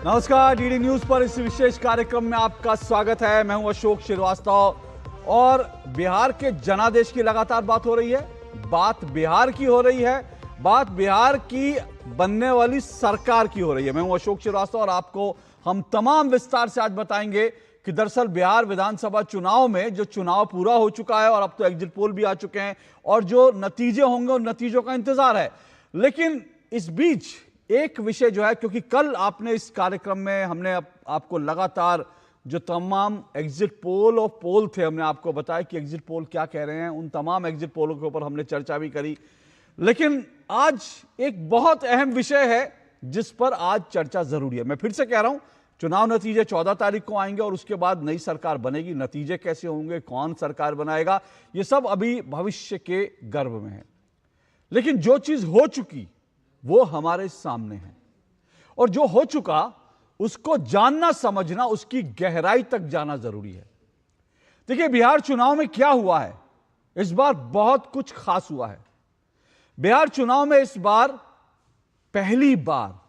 नमस्कार, DD news पर इस विशेष कार्यक्रम में आपका स्वागत है। मैं हूं अशोक श्रीवास्तव और बिहार के जनादेश की लगातार बात हो रही है। बात बिहार की हो रही है, बात बिहार की बनने वाली सरकार की हो रही है। मैं हूं अशोक श्रीवास्तव और आपको हम तमाम विस्तार से आज बताएंगे कि दरअसल बिहार विधानसभा चुनाव में जो चुनाव पूरा हो चुका है और अब तो एग्जिट पोल भी आ चुके हैं और जो नतीजे होंगे उन नतीजों का इंतजार है। लेकिन इस बीच एक विषय जो है, क्योंकि कल आपने इस कार्यक्रम में हमने आपको लगातार जो तमाम एग्जिट पोल और पोल थे, हमने आपको बताया कि एग्जिट पोल क्या कह रहे हैं। उन तमाम एग्जिट पोलों के ऊपर हमने चर्चा भी करी। लेकिन आज एक बहुत अहम विषय है जिस पर आज चर्चा जरूरी है। मैं फिर से कह रहा हूं, चुनाव नतीजे 14 तारीख को आएंगे और उसके बाद नई सरकार बनेगी। नतीजे कैसे होंगे, कौन सरकार बनाएगा, ये सब अभी भविष्य के गर्भ में है। लेकिन जो चीज हो चुकी वो हमारे सामने है और जो हो चुका उसको जानना, समझना, उसकी गहराई तक जाना जरूरी है। देखिए, बिहार चुनाव में क्या हुआ है, इस बार बहुत कुछ खास हुआ है। बिहार चुनाव में इस बार पहली बार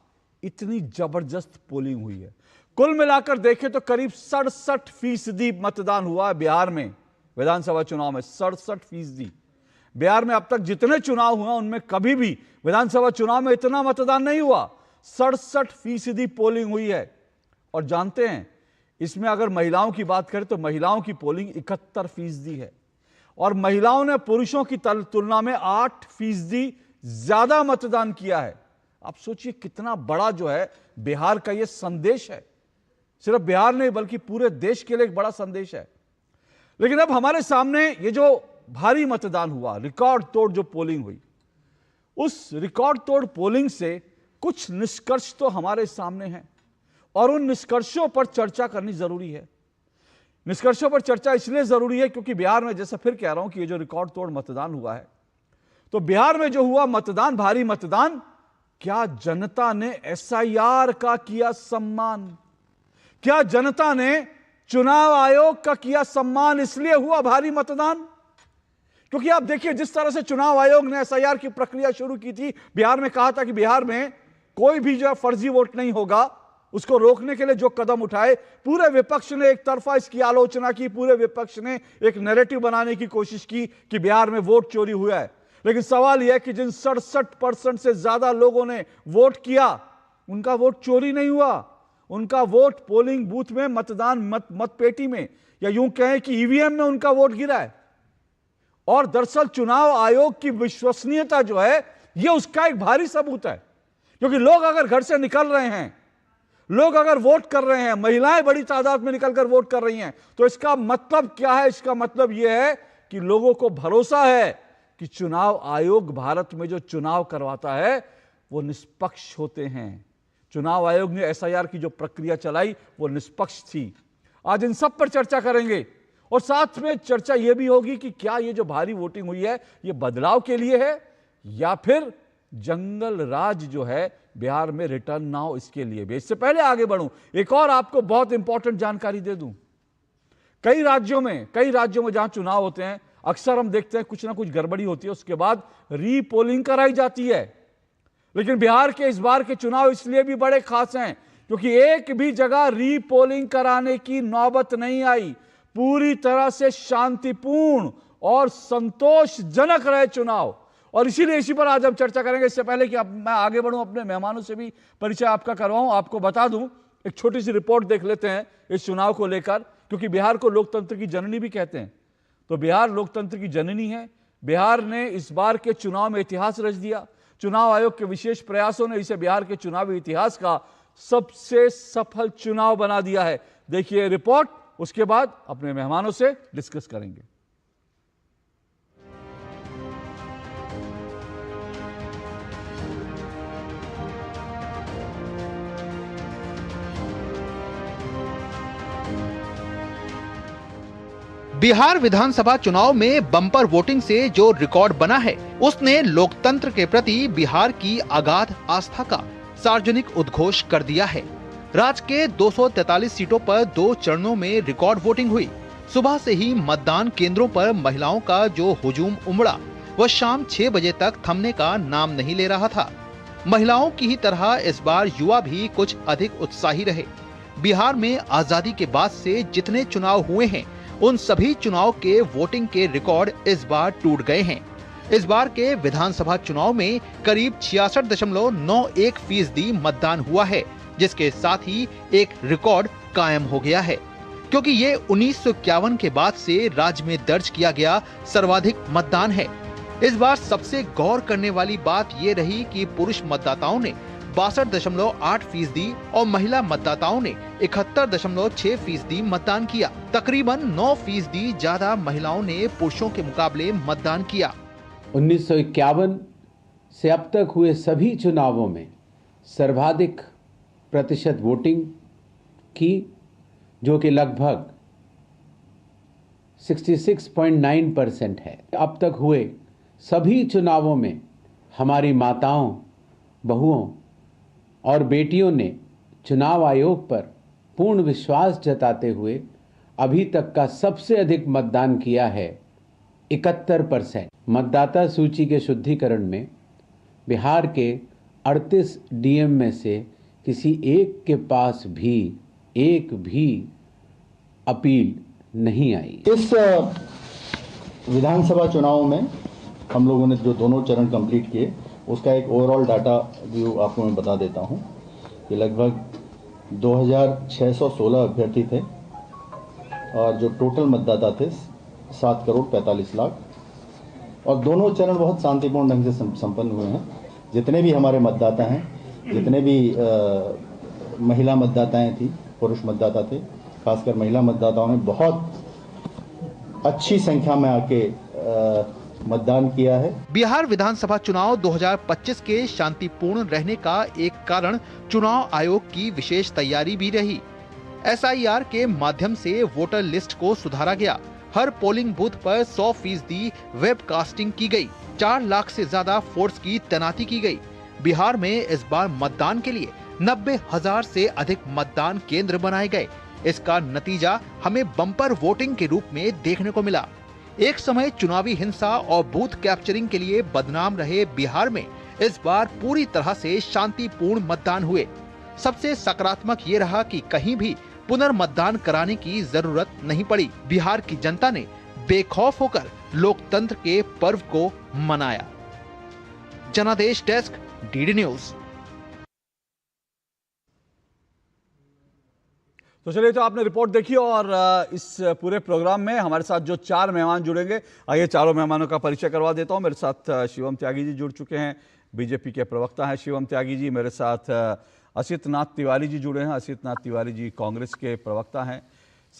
इतनी जबरदस्त पोलिंग हुई है। कुल मिलाकर देखें तो करीब 67% मतदान हुआ है बिहार में। विधानसभा चुनाव में 67%। बिहार में अब तक जितने चुनाव हुए उनमें कभी भी विधानसभा चुनाव में इतना मतदान नहीं हुआ। 67% पोलिंग हुई है। और जानते हैं, इसमें अगर महिलाओं की बात करें तो महिलाओं की पोलिंग 71% है और महिलाओं ने पुरुषों की तुलना में 8% ज्यादा मतदान किया है। आप सोचिए कितना बड़ा जो है बिहार का यह संदेश है। सिर्फ बिहार नहीं बल्कि पूरे देश के लिए एक बड़ा संदेश है। लेकिन अब हमारे सामने ये जो भारी मतदान हुआ, रिकॉर्ड तोड़ जो पोलिंग हुई, उस रिकॉर्ड तोड़ पोलिंग से कुछ निष्कर्ष तो हमारे सामने हैं और उन निष्कर्षों पर चर्चा करनी जरूरी है। निष्कर्षों पर चर्चा इसलिए जरूरी है क्योंकि बिहार में, जैसा फिर कह रहा हूं कि ये जो रिकॉर्ड तोड़ मतदान हुआ है, तो बिहार में जो हुआ मतदान, भारी मतदान, क्या जनता ने एसआईआर का किया सम्मान? क्या जनता ने चुनाव आयोग का किया सम्मान? इसलिए हुआ भारी मतदान क्योंकि आप देखिए, जिस तरह से चुनाव आयोग ने एसआईआर की प्रक्रिया शुरू की थी, बिहार में कहा था कि बिहार में कोई भी जो फर्जी वोट नहीं होगा, उसको रोकने के लिए जो कदम उठाए, पूरे विपक्ष ने एक तरफा इसकी आलोचना की, पूरे विपक्ष ने एक नैरेटिव बनाने की कोशिश की कि बिहार में वोट चोरी हुआ है। लेकिन सवाल यह है कि जिन 67% से ज्यादा लोगों ने वोट किया, उनका वोट चोरी नहीं हुआ। उनका वोट पोलिंग बूथ में, मतदान मतपेटी में, या यूं कहें कि ईवीएम में उनका वोट गिरा है। और दरअसल चुनाव आयोग की विश्वसनीयता जो है, यह उसका एक भारी सबूत है। क्योंकि लोग अगर घर से निकल रहे हैं, लोग अगर वोट कर रहे हैं, महिलाएं बड़ी तादाद में निकलकर वोट कर रही हैं, तो इसका मतलब क्या है? इसका मतलब यह है कि लोगों को भरोसा है कि चुनाव आयोग भारत में जो चुनाव करवाता है वो निष्पक्ष होते हैं। चुनाव आयोग ने एसआईआर की जो प्रक्रिया चलाई वो निष्पक्ष थी। आज इन सब पर चर्चा करेंगे और साथ में चर्चा यह भी होगी कि क्या ये जो भारी वोटिंग हुई है ये बदलाव के लिए है या फिर जंगल राज जो है बिहार में रिटर्न ना हो, इसके लिए भी। इससे पहले आगे बढ़ूं, एक और आपको बहुत इंपॉर्टेंट जानकारी दे दूं। कई राज्यों में जहां चुनाव होते हैं, अक्सर हम देखते हैं कुछ ना कुछ गड़बड़ी होती है, उसके बाद रीपोलिंग कराई जाती है। लेकिन बिहार के इस बार के चुनाव इसलिए भी बड़े खास हैं क्योंकि एक भी जगह रीपोलिंग कराने की नौबत नहीं आई। पूरी तरह से शांतिपूर्ण और संतोषजनक रहे चुनाव, और इसीलिए इसी पर आज हम चर्चा करेंगे। इससे पहले कि मैं आगे बढ़ूं, अपने मेहमानों से भी परिचय आपका करवाऊं, आपको बता दूं, एक छोटी सी रिपोर्ट देख लेते हैं इस चुनाव को लेकर, क्योंकि बिहार को लोकतंत्र की जननी भी कहते हैं। तो बिहार लोकतंत्र की जननी है। बिहार ने इस बार के चुनाव में इतिहास रच दिया। चुनाव आयोग के विशेष प्रयासों ने इसे बिहार के चुनावी इतिहास का सबसे सफल चुनाव बना दिया है। देखिए रिपोर्ट, उसके बाद अपने मेहमानों से डिस्कस करेंगे। बिहार विधानसभा चुनाव में बम्पर वोटिंग से जो रिकॉर्ड बना है, उसने लोकतंत्र के प्रति बिहार की अगाध आस्था का सार्वजनिक उद्घोष कर दिया है। राज्य के 243 सीटों पर 2 चरणों में रिकॉर्ड वोटिंग हुई। सुबह से ही मतदान केंद्रों पर महिलाओं का जो हुजूम उमड़ा, वह शाम 6 बजे तक थमने का नाम नहीं ले रहा था। महिलाओं की ही तरह इस बार युवा भी कुछ अधिक उत्साही रहे। बिहार में आजादी के बाद से जितने चुनाव हुए हैं, उन सभी चुनाव के वोटिंग के रिकॉर्ड इस बार टूट गए हैं। इस बार के विधानसभा चुनाव में करीब 66.91% मतदान हुआ है, जिसके साथ ही एक रिकॉर्ड कायम हो गया है, क्योंकि ये 1951 के बाद से राज्य में दर्ज किया गया सर्वाधिक मतदान है। इस बार सबसे गौर करने वाली बात ये रही कि पुरुष मतदाताओं ने 62.8% और महिला मतदाताओं ने 71.6% मतदान किया। तकरीबन 9% ज्यादा महिलाओं ने पुरुषों के मुकाबले मतदान किया। 1951 से अब तक हुए सभी चुनावों में सर्वाधिक प्रतिशत वोटिंग की, जो कि लगभग 66.9% है। अब तक हुए सभी चुनावों में हमारी माताओं, बहुओं और बेटियों ने चुनाव आयोग पर पूर्ण विश्वास जताते हुए अभी तक का सबसे अधिक मतदान किया है, 71%। मतदाता सूची के शुद्धिकरण में बिहार के 38 डीएम में से किसी एक के पास भी एक भी अपील नहीं आई। इस विधानसभा चुनाव में हम लोगों ने जो दोनों चरण कंप्लीट किए, उसका एक ओवरऑल डाटा व्यू आपको मैं बता देता हूं कि लगभग 2616 अभ्यर्थी थे और जो टोटल मतदाता थे 7,45,00,000, और दोनों चरण बहुत शांतिपूर्ण ढंग से संपन्न हुए हैं। जितने भी हमारे मतदाता हैं, जितने भी महिला मतदाताएं थी, पुरुष मतदाता थे, खासकर महिला मतदाताओं ने बहुत अच्छी संख्या में आके मतदान किया है। बिहार विधानसभा चुनाव 2025 के शांतिपूर्ण रहने का एक कारण चुनाव आयोग की विशेष तैयारी भी रही। SIR के माध्यम से वोटर लिस्ट को सुधारा गया। हर पोलिंग बूथ पर 100% वेबकास्टिंग की गई। 4 लाख से ज्यादा फोर्स की तैनाती की गई। बिहार में इस बार मतदान के लिए 90,000 से अधिक मतदान केंद्र बनाए गए। इसका नतीजा हमें बम्पर वोटिंग के रूप में देखने को मिला। एक समय चुनावी हिंसा और बूथ कैप्चरिंग के लिए बदनाम रहे बिहार में इस बार पूरी तरह से शांतिपूर्ण मतदान हुए। सबसे सकारात्मक ये रहा कि कहीं भी पुनर्मतदान कराने की जरूरत नहीं पड़ी। बिहार की जनता ने बेखौफ होकर लोकतंत्र के पर्व को मनाया। जनादेश डेस्क, DD न्यूज। तो चलिए, तो आपने रिपोर्ट देखी और इस पूरे प्रोग्राम में हमारे साथ जो 4 मेहमान जुड़ेंगे, आइए चारों मेहमानों का परिचय करवा देता हूं। मेरे साथ शिवम त्यागी जी जुड़ चुके हैं, बीजेपी के प्रवक्ता हैं शिवम त्यागी जी। मेरे साथ असित नाथ तिवारी जी जुड़े हैं। असित नाथ तिवारी जी कांग्रेस के प्रवक्ता हैं।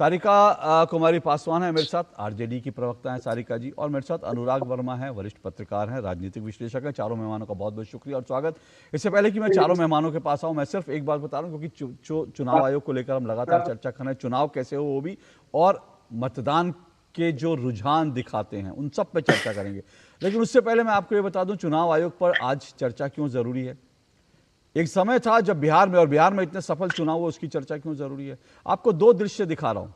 सारिका कुमारी पासवान है मेरे साथ, आरजेडी की प्रवक्ता हैं सारिका जी। और मेरे साथ अनुराग वर्मा है, वरिष्ठ पत्रकार हैं, राजनीतिक विश्लेषक हैं। चारों मेहमानों का बहुत बहुत शुक्रिया और स्वागत। इससे पहले कि मैं चारों मेहमानों के पास आऊं, मैं सिर्फ एक बात बता रहा हूं, क्योंकि चुनाव आयोग को लेकर हम लगातार चर्चा कर रहे हैं, चुनाव कैसे हो वो भी, और मतदान के जो रुझान दिखाते हैं उन सब पे चर्चा करेंगे। लेकिन उससे पहले मैं आपको ये बता दूं, चुनाव आयोग पर आज चर्चा क्यों जरूरी है। एक समय था जब बिहार में, और बिहार में इतने सफल चुनाव हुए, उसकी चर्चा क्यों जरूरी है। आपको 2 दृश्य दिखा रहा हूं,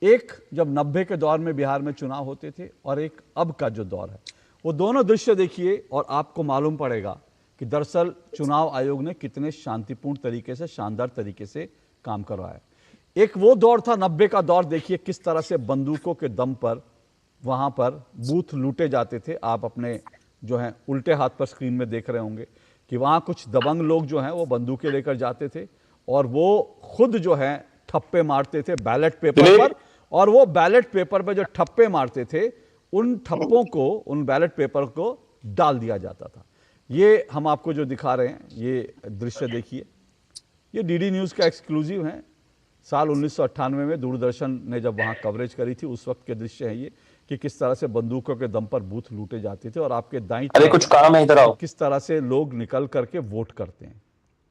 एक जब 90 के दौर में बिहार में चुनाव होते थे और एक अब का जो दौर है। वो दोनों दृश्य देखिए और आपको मालूम पड़ेगा कि दरअसल चुनाव आयोग ने कितने शांतिपूर्ण तरीके से, शानदार तरीके से काम करवाया। एक वो दौर था 90 का दौर, देखिए किस तरह से बंदूकों के दम पर वहां पर बूथ लूटे जाते थे। आप अपने जो है उल्टे हाथ पर स्क्रीन में देख रहे होंगे कि वहां कुछ दबंग लोग जो हैं वो बंदूकें लेकर जाते थे और वो खुद जो है ठप्पे मारते थे बैलेट पेपर पर, और वो बैलेट पेपर पर जो ठप्पे मारते थे उन ठप्पों को, उन बैलेट पेपर को डाल दिया जाता था। ये हम आपको जो दिखा रहे हैं ये दृश्य देखिए, ये डीडी न्यूज़ का एक्सक्लूसिव है। साल 1998 में दूरदर्शन ने जब वहाँ कवरेज करी थी, उस वक्त के दृश्य है ये कि किस तरह से बंदूकों के दम पर बूथ लूटे जाते थे और आपके दाईं तरफ कुछ काम है, इधर आओ, किस तरह से लोग निकल करके वोट करते हैं।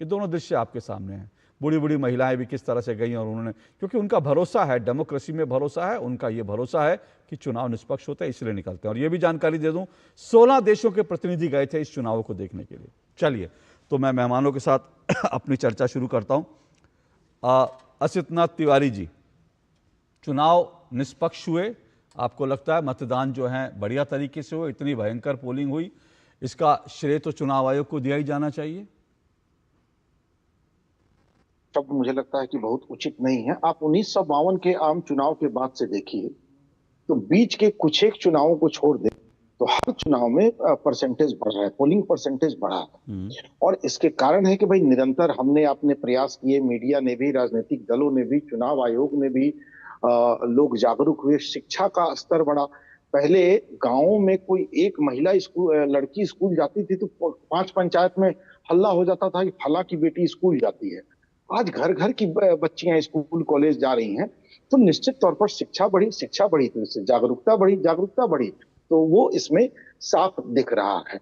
ये दोनों दृश्य आपके सामने हैं। बूढ़ी बूढ़ी महिलाएं भी किस तरह से गई और उन्होंने, क्योंकि उनका भरोसा है, डेमोक्रेसी में भरोसा है, उनका ये भरोसा है कि चुनाव निष्पक्ष होता है, इसलिए निकलते हैं। और ये भी जानकारी दे दूं, 16 देशों के प्रतिनिधि गए थे इस चुनाव को देखने के लिए। चलिए, तो मैं मेहमानों के साथ अपनी चर्चा शुरू करता हूं। असित नाथ तिवारी जी, चुनाव निष्पक्ष हुए, आपको लगता है मतदान जो है बढ़िया तरीके से हुए, इतनी भयंकर पोलिंग हुई, इसका श्रेय तो चुनाव आयोग को दिया ही जाना चाहिए। शब्द मुझे लगता है कि बहुत उचित नहीं है। आप 1952 के आम चुनाव के बाद से देखिए तो बीच के कुछ एक चुनावों को छोड़ दे तो हर चुनाव में परसेंटेज बढ़ा है, पोलिंग परसेंटेज बढ़ा है। और इसके कारण है कि भाई निरंतर हमने अपने प्रयास किए, मीडिया ने भी, राजनीतिक दलों ने भी, चुनाव आयोग ने भी, लोग जागरूक हुए, शिक्षा का स्तर बढ़ा। पहले गांवों में कोई एक महिला लड़की स्कूल जाती थी तो 5 पंचायत में हल्ला हो जाता था कि फला की बेटी स्कूल जाती है। आज घर घर की बच्चियां स्कूल कॉलेज जा रही हैं, तो निश्चित तौर पर शिक्षा बढ़ी तो इससे जागरूकता बढ़ी तो वो इसमें साफ दिख रहा है।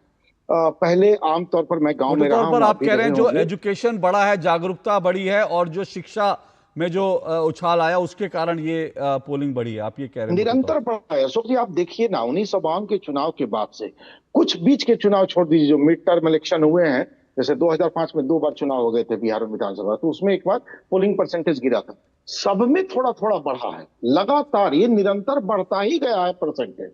पहले आमतौर पर मैं गांव में रहा हूं, पर आप कह रहे हैं जो एजुकेशन बढ़ा है, जागरूकता बढ़ी है, और जो शिक्षा में जो उछाल आया उसके कारण ये पोलिंग बढ़ी है, आप ये कह रहे हैं? निरंतर बढ़ा है अशोक जी। आप देखिए ना, 1952 के चुनाव के बाद से कुछ बीच के चुनाव छोड़ दीजिए, जो मिड टर्म इलेक्शन हुए हैं, जैसे 2005 में 2 बार चुनाव हो गए थे बिहार में विधानसभा, तो उसमें एक बार पोलिंग परसेंटेज गिरा था। सब में थोड़ा थोड़ा बढ़ा है, लगातार ये निरंतर बढ़ता ही गया है परसेंटेज।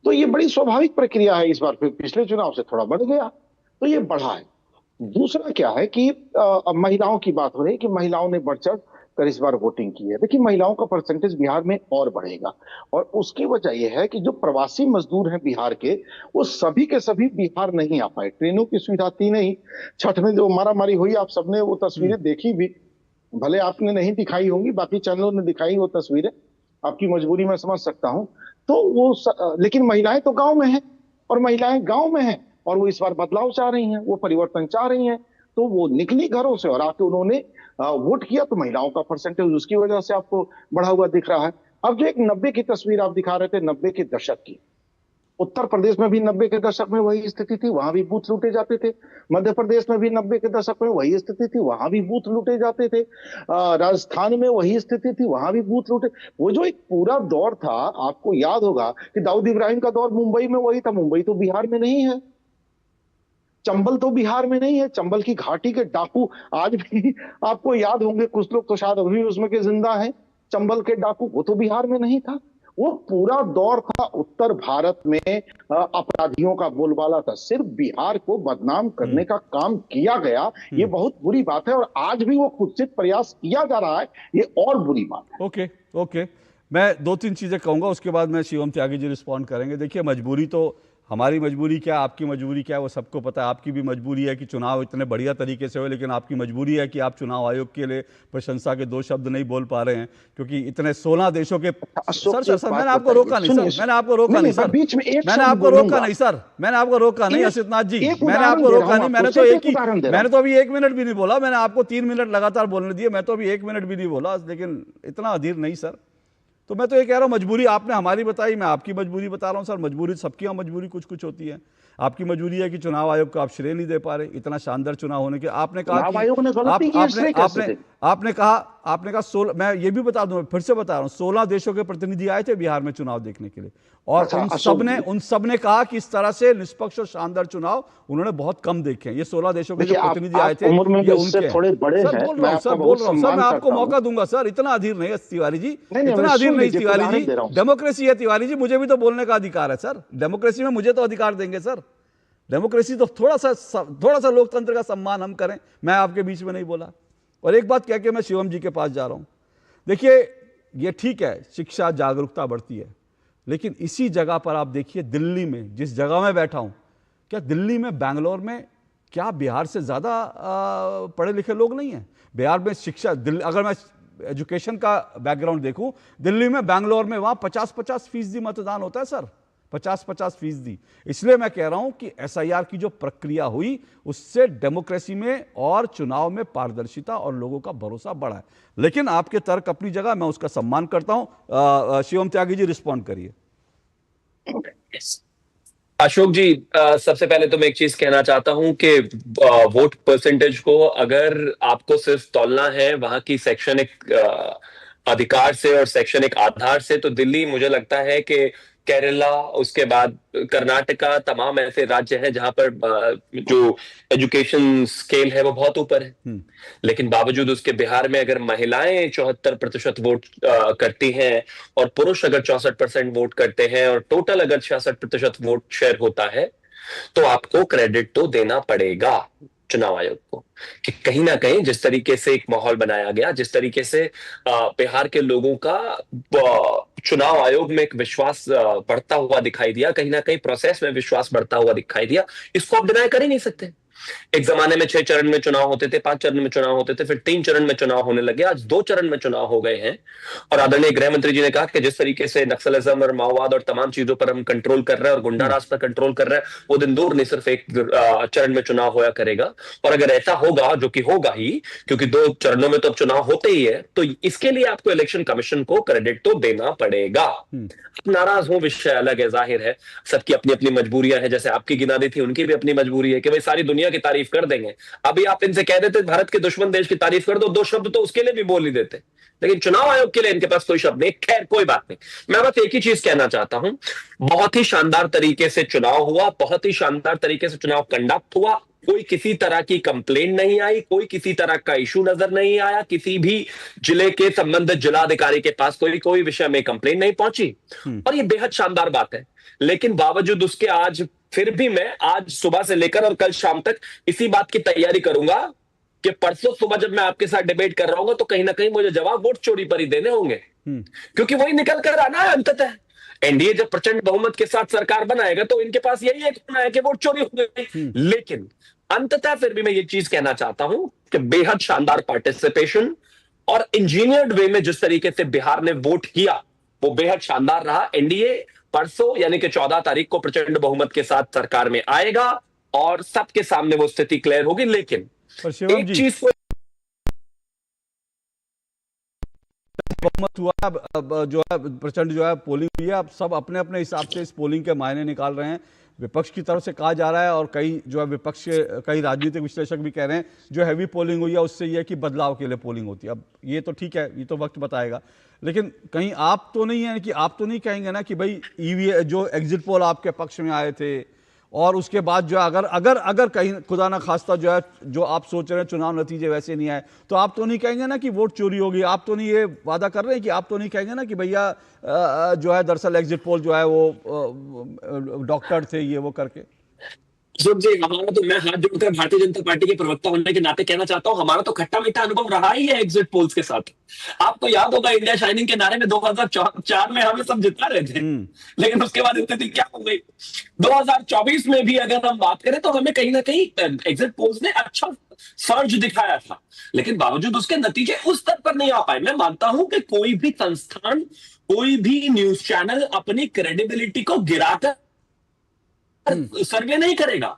तो ये बड़ी स्वाभाविक प्रक्रिया है। इस बार फिर पिछले चुनाव से थोड़ा बढ़ गया, तो ये बढ़ा है। दूसरा क्या है कि महिलाओं की बात हो रही है कि महिलाओं ने बढ़ चढ़ कर इस बार वोटिंग की है। देखिए, महिलाओं का परसेंटेज बिहार में और बढ़ेगा, और उसकी वजह यह है कि जो प्रवासी मजदूर हैं बिहार के, वो सभी के सभी बिहार नहीं आ पाए। ट्रेनों की सुविधा थी नहीं। छठ में जो मारामारी हुई, आप सबने वो तस्वीरें देखी भी, भले आपने नहीं दिखाई होंगी, बाकी चैनलों ने दिखाई वो तस्वीरें। आपकी मजबूरी मैं समझ सकता हूं। तो वो लेकिन महिलाएं तो गांव में हैं, और महिलाएं गांव में हैं, और वो इस बार बदलाव चाह रही हैं, वो परिवर्तन चाह रही हैं। तो वो निकली घरों से और आके उन्होंने वोट किया, तो महिलाओं का परसेंटेज उसकी वजह से आपको बढ़ा हुआ दिख रहा है। अब जो एक 90 की तस्वीर आप दिखा रहे थे, 90 के दशक की, उत्तर प्रदेश में भी 90 के दशक में वही स्थिति थी, वहां भी बूथ लूटे जाते थे। मध्य प्रदेश में भी 90 के दशक में वही स्थिति थी, वहां भी बूथ लूटे जाते थे। राजस्थान में वही स्थिति थी, वहां भी बूथ लूटे। वो जो एक पूरा दौर था, आपको याद होगा कि दाऊद इब्राहिम का दौर मुंबई में वही था। मुंबई तो बिहार में नहीं है, चंबल तो बिहार में नहीं है। चंबल की घाटी के डाकू आज भी आपको याद होंगे, कुछ लोग तो शायद अभी उसमें के जिंदा हैं। चंबल के डाकू, वो तो बिहार में नहीं था। वो पूरा दौर था उत्तर भारत में अपराधियों का बोलबाला था। सिर्फ बिहार को बदनाम करने का काम किया गया, ये बहुत बुरी बात है, और आज भी वो कुत्सित प्रयास किया जा रहा है, ये और बुरी बात है। ओके, मैं 2-3 चीजें कहूंगा, उसके बाद मैं शिवम त्यागी जी रिस्पॉन्ड करेंगे। देखिए, मजबूरी तो, हमारी मजबूरी क्या, आपकी मजबूरी क्या है, वो सबको पता है। आपकी भी मजबूरी है कि चुनाव इतने बढ़िया तरीके से हो, लेकिन आपकी मजबूरी है कि आप चुनाव आयोग के लिए प्रशंसा के 2 शब्द नहीं बोल पा रहे हैं, क्योंकि इतने 16 देशों के सर मैंने आपको रोका नहीं सर, मैंने आपको रोका नहीं सर, मैंने आपको रोका नहीं सर, मैंने आपको रोका नहीं असितनाथ जी, मैंने आपको रोका नहीं। मैंने तो अभी 1 मिनट भी नहीं बोला, मैंने आपको 3 मिनट लगातार बोलने दिए, मैं तो अभी 1 मिनट भी नहीं बोला, लेकिन इतना अधीर नहीं सर। तो मैं तो ये कह रहा हूं, मजबूरी आपने हमारी बताई, मैं आपकी मजबूरी बता रहा हूं सर। मजबूरी सबकी, मजबूरी कुछ कुछ होती है। आपकी मजबूरी है कि चुनाव आयोग को आप श्रेय नहीं दे पा रहे, इतना शानदार चुनाव होने के। आपने कहा आपने कहा 16, मैं ये भी बता दूं, फिर से बता रहा हूं, 16 देशों के प्रतिनिधि आए थे बिहार में चुनाव देखने के लिए, और उन सब ने कहा कि इस तरह से निष्पक्ष और शानदार चुनाव उन्होंने बहुत कम देखे हैं। ये 16 देशों के जो प्रतिनिधि आए थे, ये उनके थोड़े बड़े हैं। सर बोल रहा हूं सर, मैं आपको मौका दूंगा सर। इतना अधीर नहीं है तिवारी जी, इतना अधीर नहीं तिवारी जी। डेमोक्रेसी है तिवारी जी, मुझे भी तो बोलने का अधिकार है सर। डेमोक्रेसी में मुझे तो अधिकार देंगे सर। डेमोक्रेसी तो थोड़ा सा लोकतंत्र का सम्मान हम करें। मैं आपके बीच में नहीं बोला। और एक बात कह के मैं शिवम जी के पास जा रहा हूं। देखिए, ये ठीक है, शिक्षा जागरूकता बढ़ती है, लेकिन इसी जगह पर आप देखिए, दिल्ली में, जिस जगह में बैठा हूं, क्या दिल्ली में, बैंगलोर में, क्या बिहार से ज्यादा पढ़े लिखे लोग नहीं हैं? बिहार में शिक्षा, अगर मैं एजुकेशन का बैकग्राउंड देखूं, दिल्ली में, बैंगलोर में, वहां 50-50% मतदान होता है सर, 50-50%। इसलिए मैं कह रहा हूं कि एसआईआर की जो प्रक्रिया हुई, उससे डेमोक्रेसी में और चुनाव में पारदर्शिता और लोगों का भरोसा बढ़ा है। लेकिन आपके तर्क अपनी जगह, मैं उसका सम्मान करता हूं। शिवम त्यागी जी, रिस्पॉन्ड करिए। अशोक जी, सबसे पहले तो मैं एक चीज कहना चाहता हूं कि वोट परसेंटेज को अगर आपको सिर्फ तौलना है वहां की शैक्षणिक अधिकार से और शैक्षणिक आधार से, तो दिल्ली, मुझे लगता है कि केरला, उसके बाद कर्नाटका, तमाम ऐसे राज्य हैं जहां पर जो एजुकेशन स्केल है वो बहुत ऊपर है। लेकिन बावजूद उसके बिहार में अगर महिलाएं 74% वोट करती हैं और पुरुष अगर 64% वोट करते हैं और टोटल अगर 66% वोट शेयर होता है, तो आपको क्रेडिट तो देना पड़ेगा चुनाव आयोग को कि कहीं ना कहीं जिस तरीके से एक माहौल बनाया गया, जिस तरीके से बिहार के लोगों का चुनाव आयोग में एक विश्वास बढ़ता हुआ दिखाई दिया, कहीं ना कहीं प्रोसेस में विश्वास बढ़ता हुआ दिखाई दिया, इसको आप डिनाई कर ही नहीं सकते। एक जमाने में 6 चरण में चुनाव होते थे, 5 चरण में चुनाव होते थे, फिर 3 चरण में चुनाव होने लगे, आज 2 चरण में चुनाव हो गए हैं। और आदरणीय गृह मंत्री जी ने कहा कि जिस तरीके से नक्सलिज्म और माओवाद और तमाम चीजों पर हम कंट्रोल कर रहे हैं और गुंडा राज पर कंट्रोल कर रहे हैं, वो दिन दूर नहीं सिर्फ एक चरण में चुनाव होया करेगा। और अगर ऐसा होगा, जो कि होगा ही, क्योंकि 2 चरणों में तो अब चुनाव होते ही है, तो इसके लिए आपको इलेक्शन कमीशन को क्रेडिट तो देना पड़ेगा। नाराज हूं, विषय अलग है, जाहिर है सबकी अपनी अपनी मजबूरियां हैं, जैसे आपकी गिना दी थी उनकी भी अपनी मजबूरी है कि भाई सारी दुनिया की तारीफ कर देंगे। अभी आप इनसे कह देते भारत के दुश्मन देश की तारीफ कर दो, 2 शब्द तो उसके लिए भी बोल ही देते, लेकिन चुनाव आयोग के लिए इनके पास कोई शब्द नहीं। खैर कोई बात नहीं, मैं बस एक ही चीज कहना चाहता हूं, बहुत ही शानदार तरीके से चुनाव हुआ, बहुत ही शानदार तरीके से चुनाव कंडक्ट हुआ, कोई किसी तरह की कंप्लेंट नहीं आई, कोई किसी तरह का इशू नजर नहीं आया, किसी भी जिले के संबंधित जिलाधिकारी के पास कोई विषय में कंप्लेंट नहीं पहुंची, और ये बेहद शानदार बात है। लेकिन बावजूद उसके आज फिर भी मैं आज सुबह से लेकर और कल शाम तक इसी बात की तैयारी करूंगा कि परसों सुबह जब मैं आपके साथ डिबेट कर रहा हूं तो कहीं ना कहीं मुझे जवाब वोट चोरी पर ही देने होंगे, क्योंकि वही निकल कर आना है अंततः। एनडीए जब प्रचंड बहुमत के साथ सरकार बनाएगा तो इनके पास यही एक होना है कि वोट चोरी हो गई। लेकिन अंततः फिर भी मैं ये चीज कहना चाहता हूं कि बेहद शानदार पार्टिसिपेशन और इंजीनियर्ड वे में जिस तरीके से बिहार ने वोट किया वो बेहद शानदार रहा। एनडीए परसों यानी कि 14 तारीख को प्रचंड बहुमत के साथ सरकार में आएगा और सबके सामने वो स्थिति क्लियर होगी। लेकिन एक चीज को बहुमत हुआ, अब जो है प्रचंड जो है पोलिंग हुई है, अब सब अपने अपने हिसाब से इस पोलिंग के मायने निकाल रहे हैं। विपक्ष की तरफ से कहा जा रहा है और कई जो है विपक्ष के कई राजनीतिक विश्लेषक भी कह रहे हैं जो हैवी पोलिंग हुई है उससे ये कि बदलाव के लिए पोलिंग होती है। अब ये तो ठीक है, ये तो वक्त बताएगा, लेकिन कहीं आप तो नहीं है कि आप तो नहीं कहेंगे ना कि भाई ईवीएम जो एग्जिट पोल आपके पक्ष में आए थे और उसके बाद जो है अगर कहीं खुदा ना खास्ता जो है जो आप सोच रहे हैं चुनाव नतीजे वैसे नहीं आए तो आप तो नहीं कहेंगे ना कि वोट चोरी होगी? आप तो नहीं ये वादा कर रहे हैं कि आप तो नहीं कहेंगे ना कि भैया जो है दरअसल एग्जिट पोल जो है वो डॉक्टर थे ये वो करके? अशोक जी, हमारा तो, मैं हाथ जोड़कर भारतीय जनता पार्टी के प्रवक्ता होने के नाते कहना चाहता हूं, हमारा तो खट्टा मीठा अनुभव रहा ही है एग्जिट पोल्स के साथ। आपको याद होगा इंडिया शाइनिंग के नारे में 2004 में हमें सब जिता रहे थे, लेकिन उसके बाद स्थिति क्या हो गई? 2024 में भी अगर हम बात करें तो हमें कहीं ना कहीं एग्जिट पोल्स ने अच्छा सर्ज दिखाया था, लेकिन बावजूद उसके नतीजे उस स्तर पर नहीं आ पाए। मैं मानता हूं कि कोई भी संस्थान, कोई भी न्यूज चैनल अपनी क्रेडिबिलिटी को गिराकर सर्वे नहीं करेगा।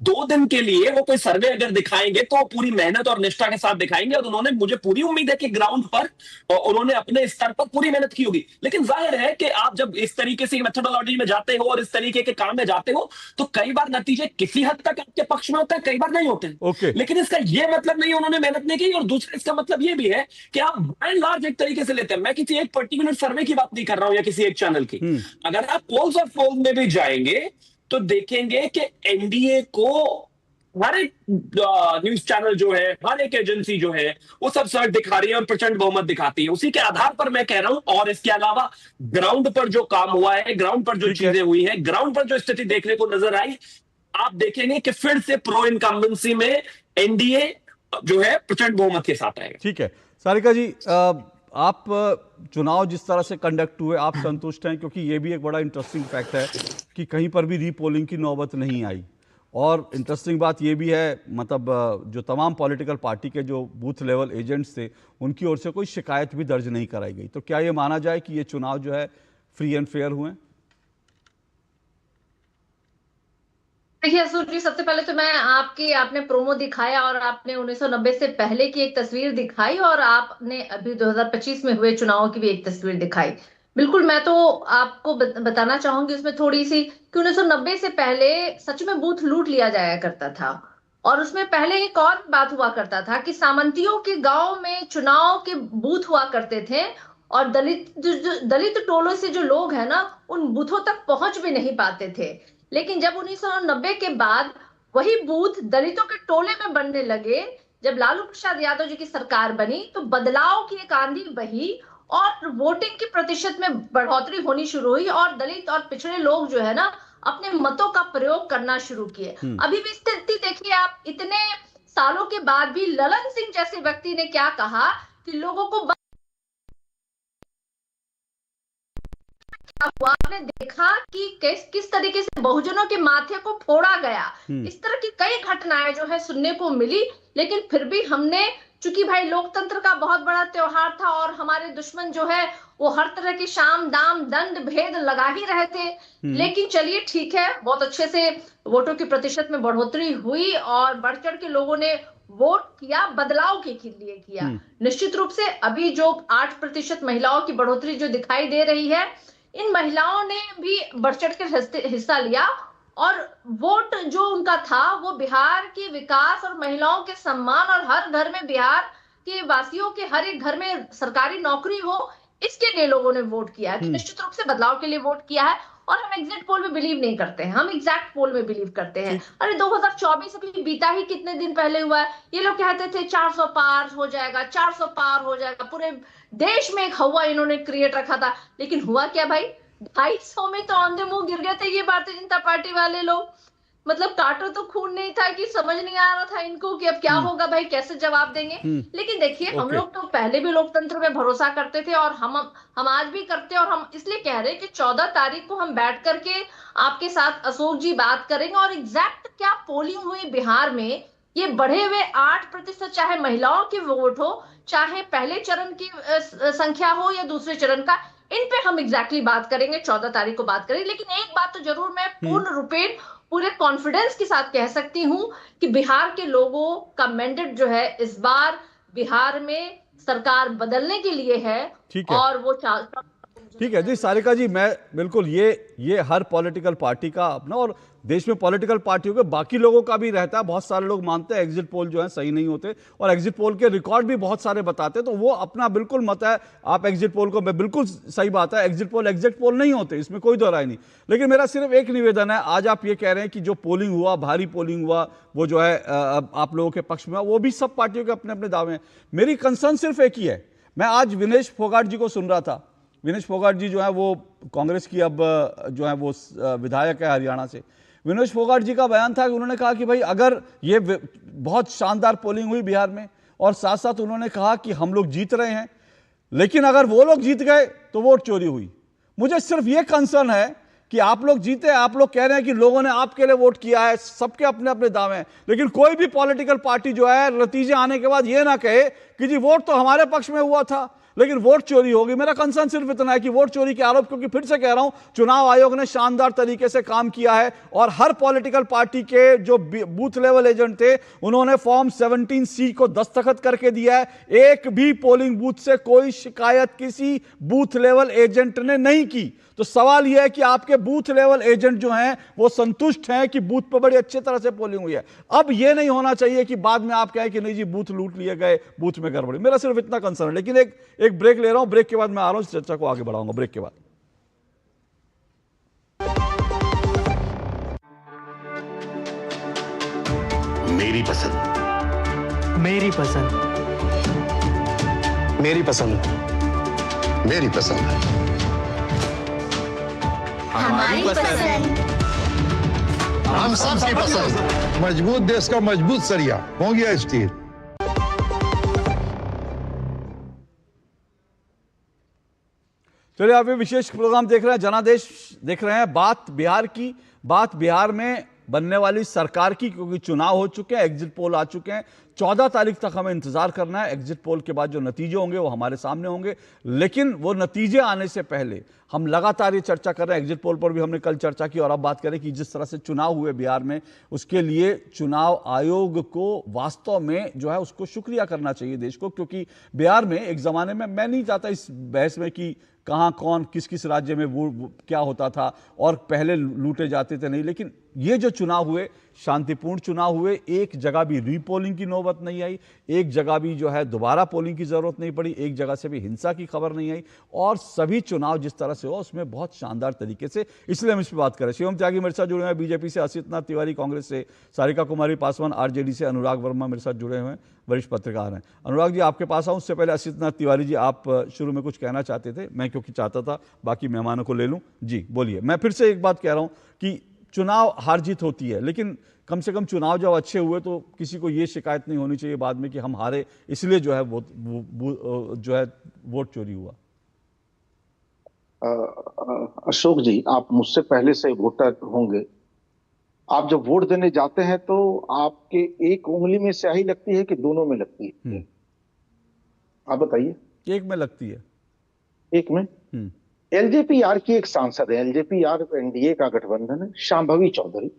2 दिन के लिए वो कोई सर्वे अगर दिखाएंगे तो पूरी मेहनत और निष्ठा के साथ दिखाएंगे, और उन्होंने, मुझे पूरी उम्मीद है कि ग्राउंड पर उन्होंने अपने स्तर पर पूरी मेहनत की होगी। लेकिन जाहिर है कि आप जब इस तरीके से मेथोडोलॉजी में जाते हो और इस तरीके के काम में जाते हो तो कई बार नतीजे किसी हद तक आपके पक्ष में होते हैं, कई बार नहीं होते। लेकिन इसका यह मतलब नहीं उन्होंने मेहनत नहीं की, और दूसरा इसका मतलब यह भी है कि आप बाय एंड लार्ज एक तरीके से लेते हैं। मैं किसी एक पर्टिकुलर सर्वे की बात नहीं कर रहा हूं या किसी एक चैनल की। अगर आप पोल्स और पोल में भी जाएंगे तो देखेंगे कि एनडीए को हर एक न्यूज चैनल जो है, हर एक एजेंसी जो है, वो सब सर्च दिखा रही है और प्रचंड बहुमत दिखाती है। उसी के आधार पर मैं कह रहा हूं, और इसके अलावा ग्राउंड पर जो काम हुआ है, ग्राउंड पर जो चीजें हुई है, ग्राउंड पर जो स्थिति देखने को नजर आई, आप देखेंगे कि फिर से प्रो इनकम्बेंसी में एनडीए जो है प्रचंड बहुमत के साथ आएगा। ठीक है सारिका जी, आप चुनाव जिस तरह से कंडक्ट हुए आप संतुष्ट हैं? क्योंकि ये भी एक बड़ा इंटरेस्टिंग फैक्ट है कि कहीं पर भी रीपोलिंग की नौबत नहीं आई, और इंटरेस्टिंग बात ये भी है, मतलब जो तमाम पॉलिटिकल पार्टी के जो बूथ लेवल एजेंट्स थे उनकी ओर से कोई शिकायत भी दर्ज नहीं कराई गई। तो क्या ये माना जाए कि ये चुनाव जो है फ्री एंड फेयर हुए? देखिए अशोक जी, सबसे पहले तो मैं आपने प्रोमो दिखाया और आपने 1990 से पहले की एक तस्वीर दिखाई और आपने अभी 2025 में हुए चुनाव की भी एक तस्वीर दिखाई। बिल्कुल, मैं तो आपको बताना चाहूंगी उसमें थोड़ी सी कि 1990 से पहले सच में बूथ लूट लिया जाया करता था, और उसमें पहले एक और बात हुआ करता था कि सामंतियों के गांव में चुनाव के बूथ हुआ करते थे और दलित टोलों से जो लोग हैं ना उन बूथों तक पहुंच भी नहीं पाते थे। लेकिन जब 1990 के बाद वही बूथ दलितों के टोले में बनने लगे, जब लालू प्रसाद यादव जी की सरकार बनी तो बदलाव की एक आंधी बही और वोटिंग की प्रतिशत में बढ़ोतरी होनी शुरू हुई और दलित और पिछड़े लोग जो है ना अपने मतों का प्रयोग करना शुरू किए। अभी भी स्थिति देखिए आप, इतने सालों के बाद भी ललन सिंह जैसे व्यक्ति ने क्या कहा कि लोगों को हुआ, आपने देखा कि किस तरीके से बहुजनों के माथे को फोड़ा गया। इस तरह की कई घटनाएं जो है सुनने को मिली, लेकिन फिर भी हमने, चूंकि भाई लोकतंत्र का बहुत बड़ा त्योहार था और हमारे दुश्मन जो है वो हर तरह की शाम दाम दंड भेद लगा ही रहे थे, लेकिन चलिए ठीक है, बहुत अच्छे से वोटों की प्रतिशत में बढ़ोतरी हुई और बढ़ चढ़ के लोगों ने वोट किया, बदलाव के लिए किया। निश्चित रूप से अभी जो 8% महिलाओं की बढ़ोतरी जो दिखाई दे रही है, इन महिलाओं ने भी बढ़ चढ़ कर हिस्सा लिया और वोट जो उनका था वो बिहार के विकास और महिलाओं के सम्मान और हर घर में, बिहार के वासियों के हर एक घर में सरकारी नौकरी हो, इसके लिए लोगों ने वोट किया है। निश्चित रूप से बदलाव के लिए वोट किया है। और हम एग्जिट पोल में बिलीव नहीं करते हैं, हम एग्जैक्ट पोल में बिलीव करते हैं। अरे 2024 अभी बीता ही कितने दिन पहले हुआ है, ये लोग कहते थे 400 पार हो जाएगा, 400 पार हो जाएगा, पूरे देश में एक हवा इन्होंने क्रिएट रखा था, लेकिन हुआ क्या भाई, 250 में तो औंधे मुंह गिर गए थे ये भारतीय जनता पार्टी वाले लोग। मतलब काटो तो खून नहीं था कि समझ नहीं आ रहा था इनको कि अब क्या होगा भाई, कैसे जवाब देंगे। लेकिन देखिए हम लोग तो पहले भी लोकतंत्र में भरोसा करते थे और हम आज भी करते हैं, और हम इसलिए कह रहे हैं कि 14 तारीख को हम बैठ करके आपके साथ अशोक जी बात करेंगे और एग्जैक्ट क्या पोलिंग हुई बिहार में, ये बढ़े हुए 8%, चाहे महिलाओं के वोट हो, चाहे पहले चरण की संख्या हो या दूसरे चरण का, इन पे हम एग्जैक्टली बात करेंगे, 14 तारीख को बात करेंगे। लेकिन एक बात तो जरूर मैं पूर्ण रूपेण पूरे कॉन्फिडेंस के साथ कह सकती हूं कि बिहार के लोगों का मैंडेट जो है इस बार बिहार में सरकार बदलने के लिए है। और वो ठीक है जी सारिका जी, मैं बिल्कुल ये हर पॉलिटिकल पार्टी का अपना, और देश में पॉलिटिकल पार्टियों के बाकी लोगों का भी रहता है। बहुत सारे लोग मानते हैं एग्जिट पोल जो है सही नहीं होते, और एग्जिट पोल के रिकॉर्ड भी बहुत सारे बताते हैं, तो वो अपना बिल्कुल मत है। आप एग्जिट पोल को, मैं बिल्कुल सही बात है, एग्जिट पोल एग्जिट पोल नहीं होते, इसमें कोई दो राय नहीं। लेकिन मेरा सिर्फ एक निवेदन है, आज आप ये कह रहे हैं कि जो पोलिंग हुआ, भारी पोलिंग हुआ, वो जो है आप लोगों के पक्ष में, वो भी सब पार्टियों के अपने अपने दावे हैं। मेरी कंसर्न सिर्फ एक ही है। मैं आज विनेश फोगाट जी को सुन रहा था। विनेश फोगाट जी जो है वो कांग्रेस की अब जो है वो विधायक है हरियाणा से। विनेश फोगाट जी का बयान था कि उन्होंने कहा कि भाई अगर ये बहुत शानदार पोलिंग हुई बिहार में, और साथ साथ उन्होंने कहा कि हम लोग जीत रहे हैं, लेकिन अगर वो लोग जीत गए तो वोट चोरी हुई। मुझे सिर्फ ये कंसर्न है कि आप लोग जीते, आप लोग कह रहे हैं कि लोगों ने आपके लिए वोट किया है, सबके अपने अपने दावे हैं, लेकिन कोई भी पॉलिटिकल पार्टी जो है नतीजे आने के बाद ये ना कहे कि जी वोट तो हमारे पक्ष में हुआ था लेकिन वोट चोरी होगी। मेरा कंसर्न सिर्फ इतना है कि वोट चोरी के आरोप, क्योंकि फिर से कह रहा हूं, चुनाव आयोग ने शानदार तरीके से काम किया है और हर पॉलिटिकल पार्टी के जो बूथ लेवल एजेंट थे उन्होंने फॉर्म 17C को दस्तखत करके दिया है। एक भी पोलिंग बूथ से कोई शिकायत किसी बूथ लेवल एजेंट ने नहीं की। तो सवाल यह है कि आपके बूथ लेवल एजेंट जो हैं वो संतुष्ट हैं कि बूथ पर बड़ी अच्छी तरह से पोलिंग हुई है। अब यह नहीं होना चाहिए कि बाद में आप कहें कि नहीं जी बूथ लूट लिए गए, बूथ में गड़बड़ी। मेरा सिर्फ इतना कंसर्न है। लेकिन एक ब्रेक ले रहा हूं, ब्रेक के बाद मैं आ रहा हूं, चर्चा को आगे बढ़ाऊंगा ब्रेक के बाद। मेरी पसंद, मेरी पसंद, मेरी पसंद, मेरी पसंद, हमारी पसंद, हम सबकी पसंद। मजबूत देश का मजबूत सरिया हो गया स्टील। चलिए, आप ये विशेष प्रोग्राम देख रहे हैं, जनादेश देख रहे हैं। बात बिहार की, बात बिहार में बनने वाली सरकार की, क्योंकि चुनाव हो चुके हैं, एग्जिट पोल आ चुके हैं। 14 तारीख तक हमें इंतजार करना है। एग्जिट पोल के बाद जो नतीजे होंगे वो हमारे सामने होंगे, लेकिन वो नतीजे आने से पहले हम लगातार ये चर्चा कर रहे हैं। एग्जिट पोल पर भी हमने कल चर्चा की और अब बात करें कि जिस तरह से चुनाव हुए बिहार में, उसके लिए चुनाव आयोग को वास्तव में जो है उसको शुक्रिया करना चाहिए देश को, क्योंकि बिहार में एक जमाने में, मैं नहीं चाहता इस बहस में कि कहाँ कौन किस किस राज्य में वो क्या होता था और पहले लूटे जाते थे, नहीं, लेकिन ये जो चुनाव हुए शांतिपूर्ण चुनाव हुए। एक जगह भी रीपोलिंग की नौबत नहीं आई, एक जगह भी जो है दोबारा पोलिंग की जरूरत नहीं पड़ी, एक जगह से भी हिंसा की खबर नहीं आई, और सभी चुनाव जिस तरह से हुआ उसमें बहुत शानदार तरीके से, इसलिए हम इस पर बात करें। शिवम त्यागी मेरे साथ जुड़े हैं बीजेपी से, असितनाथ तिवारी कांग्रेस से, सारिका कुमारी पासवान आरजेडी से, अनुराग वर्मा मेरे साथ जुड़े हुए हैं, वरिष्ठ पत्रकार हैं। अनुराग जी, आपके पास आऊँ उससे पहले असितनाथ तिवारी जी, आप शुरू में कुछ कहना चाहते थे, मैं क्योंकि चाहता था बाकी मेहमानों को ले लूँ। जी बोलिए। मैं फिर से एक बात कह रहा हूँ कि चुनाव हार जीत होती है, लेकिन कम से कम चुनाव जब अच्छे हुए तो किसी को ये शिकायत नहीं होनी चाहिए बाद में कि हम हारे इसलिए जो है वोट चोरी हुआ। अशोक जी, आप मुझसे पहले से वोटर होंगे। आप जब वोट देने जाते हैं तो आपके एक उंगली में स्याही लगती है कि दोनों में लगती है? आप बताइए। एक में लगती है। एक में? एलजेपी-आर की एक सांसद है, एलजेपी-आर एनडीए का गठबंधन है, शांभवी चौधरी।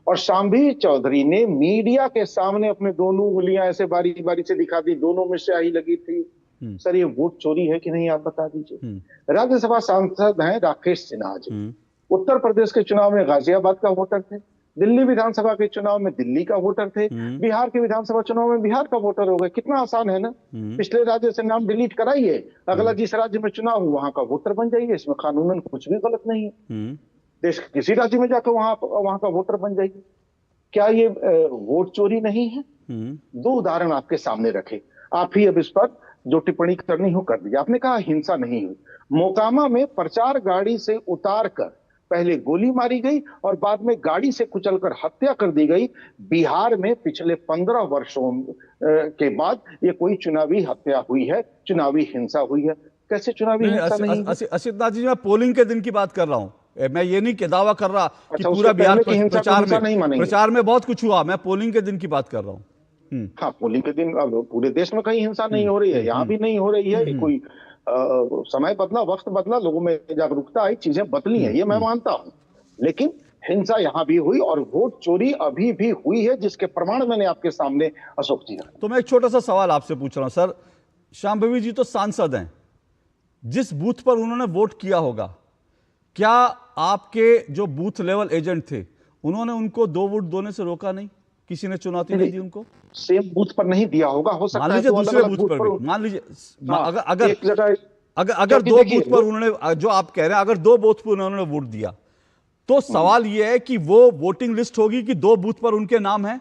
और शांभवी चौधरी ने मीडिया के सामने अपने दोनों उंगलियां ऐसे बारी बारी से दिखा दी, दोनों में स्याही लगी थी। सर, ये वोट चोरी है कि नहीं, आप बता दीजिए। राज्यसभा सांसद हैं राकेश सिन्हा जी, उत्तर प्रदेश के चुनाव में गाजियाबाद का वोटर थे, दिल्ली विधानसभा के चुनाव में दिल्ली का वोटर थे, बिहार के विधानसभा चुनाव में बिहार का वोटर हो गए। कितना आसान है ना। पिछले राज्य से नाम डिलीट कराइए, अगला जिस राज्य में चुनाव हो वहां का वोटर बन जाइए, इसमें कानूनन कुछ भी गलत नहीं है। देश के किसी राज्य में जाकर वहां का वोटर बन जाइए। क्या ये वोट चोरी नहीं है? दो उदाहरण आपके सामने रखे, आप ही अब इस पर जो टिप्पणी करनी हो कर दीजिए। आपने कहा हिंसा नहीं हुई। मोकामा में प्रचार गाड़ी से उतार कर पहले गोली मारी गई और बाद में गाड़ी से कुचलकर हत्या कर दी गई। बिहार में पिछले 15 वर्षों के बाद ये कोई चुनावी हत्या हुई है, चुनावी हिंसा हुई है? कैसे चुनावी हिंसा नहीं? असित नाथ जी, मैं पोलिंग के दिन की बात कर रहा हूँ। मैं ये नहीं कि दावा कर रहा कि पूरा बिहार प्रचार में बहुत कुछ हुआ। मैं पोलिंग के दिन की बात कर रहा हूँ। हाँ, पोलिंग के दिन पूरे देश में कहीं हिंसा नहीं हो रही है, यहाँ भी नहीं हो रही है। कोई समय बदला, वक्त बदला, लोगों में जागरूकता आई, चीजें बदली हैं, ये मैं मानता हूँ। लेकिन हिंसा यहाँ भी हुई और वोट चोरी अभी भी हुई है, जिसके प्रमाण मैंने आपके सामने अशोक जी। तो मैं एक छोटा सा सवाल आपसे पूछ रहा हूँ सर। शांभवी जी तो सांसद हैं, जिस बूथ पर उन्होंने वोट किया होगा, क्या आपके जो बूथ लेवल एजेंट थे उन्होंने उनको 2 वोट देने से रोका नहीं? किसी ने चुनौती नहीं दी उनको? सेम बूथ पर नहीं दिया होगा, हो सकता है। मान लीजिए दूसरे बूथ पर भी, मान लीजिए अगर 2 बूथ पर उन्होंने, जो आप कह रहे हैं, अगर 2 बूथ पर उन्होंने वोट दिया, तो सवाल यह है कि वो वोटिंग लिस्ट होगी कि 2 बूथ पर उनके नाम है,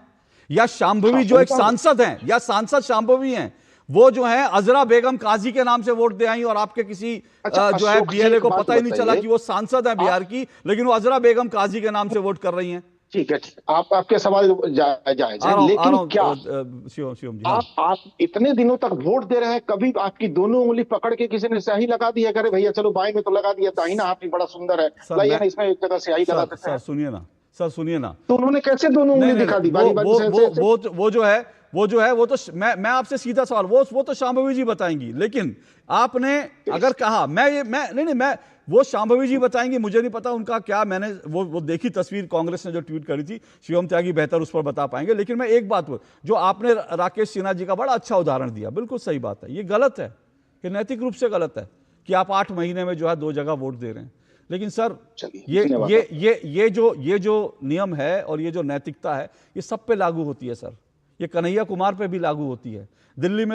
या शांभवी जो एक सांसद हैं, या सांसद शांभवी हैं, वो जो है अजरा बेगम काजी के नाम से वोट दे आई और आपके किसी जो है बीएलए को पता ही नहीं चला कि वो सांसद है बिहार की, लेकिन वो अजरा बेगम काजी के नाम से वोट कर रही हैं। ठीक है, आपके सवाल जायज है, लेकिन क्या आप इतने दिनों तक वोट दे रहे हैं, कभी आपकी दोनों उंगली पकड़ के किसी ने स्याही लगा दी है? करे भैया चलो बाएं में तो लगा दिया, दाहिना हाथ भी बड़ा सुंदर है, लाइए ना इसमें एक जगह स्याही लगा देते हैं। सर सुनिए ना, तो उन्होंने कैसे दोनों उंगली दिखा दी? वो तो मैं आपसे सीधा सवाल, वो तो शांभवी जी बताएंगी, लेकिन आपने अगर कहा मैं वो शांभवी जी बताएंगी, मुझे नहीं पता उनका क्या। मैंने वो देखी तस्वीर कांग्रेस ने जो ट्वीट करी थी, शिवम त्यागी बेहतर उस पर बता पाएंगे। लेकिन मैं एक बात, जो आपने राकेश सिन्हा जी का बड़ा अच्छा उदाहरण दिया, बिल्कुल सही बात है। ये गलत है, ये नैतिक रूप से गलत है कि आप 8 महीने में जो है 2 जगह वोट दे रहे हैं। लेकिन सर ये जो नियम है और ये जो नैतिकता है, ये सब पे लागू होती है सर। ये कन्हैया कुमार पे भी लागू होती है। दिल्ली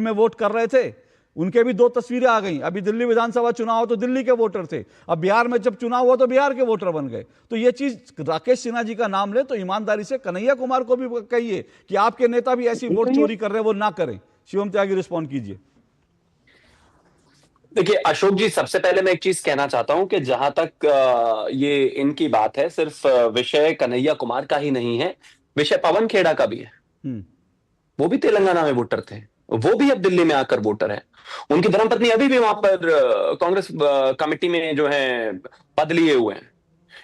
में वोट कर रहे थे, उनके भी 2 तस्वीरें आ गई। अभी दिल्ली विधानसभा चुनाव तो दिल्ली के वोटर थे, अब बिहार में जब चुनाव हुआ तो बिहार के वोटर बन गए। तो ये चीज राकेश सिन्हा जी का नाम ले तो ईमानदारी से कन्हैया कुमार को भी कहिए कि आपके नेता भी ऐसी वोट चोरी कर रहे हैं, वो ना करें। शिवम त्यागी रिस्पॉन्ड कीजिए। देखिए अशोक जी, सबसे पहले मैं एक चीज कहना चाहता हूं कि जहां तक ये इनकी बात है, सिर्फ विषय कन्हैया कुमार का ही नहीं है, विषय पवन खेड़ा का भी है। वो भी तेलंगाना में वोटर थे, वो भी अब दिल्ली में आकर वोटर है। उनकी धर्मपत्नी अभी भी वहां पर कांग्रेस कमेटी में जो है पद लिए हुए हैं।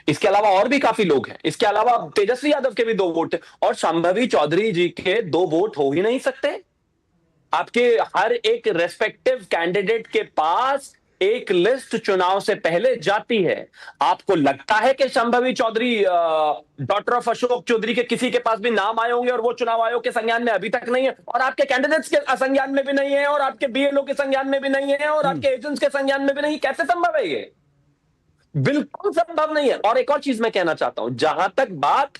इसके अलावा और भी काफी लोग हैं। इसके अलावा तेजस्वी यादव के भी 2 वोट और शांभवी चौधरी जी के 2 वोट हो ही नहीं सकते। आपके हर एक रेस्पेक्टिव कैंडिडेट के पास एक लिस्ट चुनाव से पहले जाती है। आपको लगता है कि शांभवी चौधरी डॉटर ऑफ अशोक चौधरी के किसी के पास भी नाम आए होंगे और वो चुनाव आयोग के संज्ञान में अभी तक नहीं है, और आपके कैंडिडेट्स के संज्ञान में भी नहीं है, और आपके बीएलओ के संज्ञान में भी नहीं है, और आपके एजेंट्स के संज्ञान में भी नहीं? कैसे संभव है ये? बिल्कुल संभव नहीं है। और एक और चीज मैं कहना चाहता हूं, जहां तक बात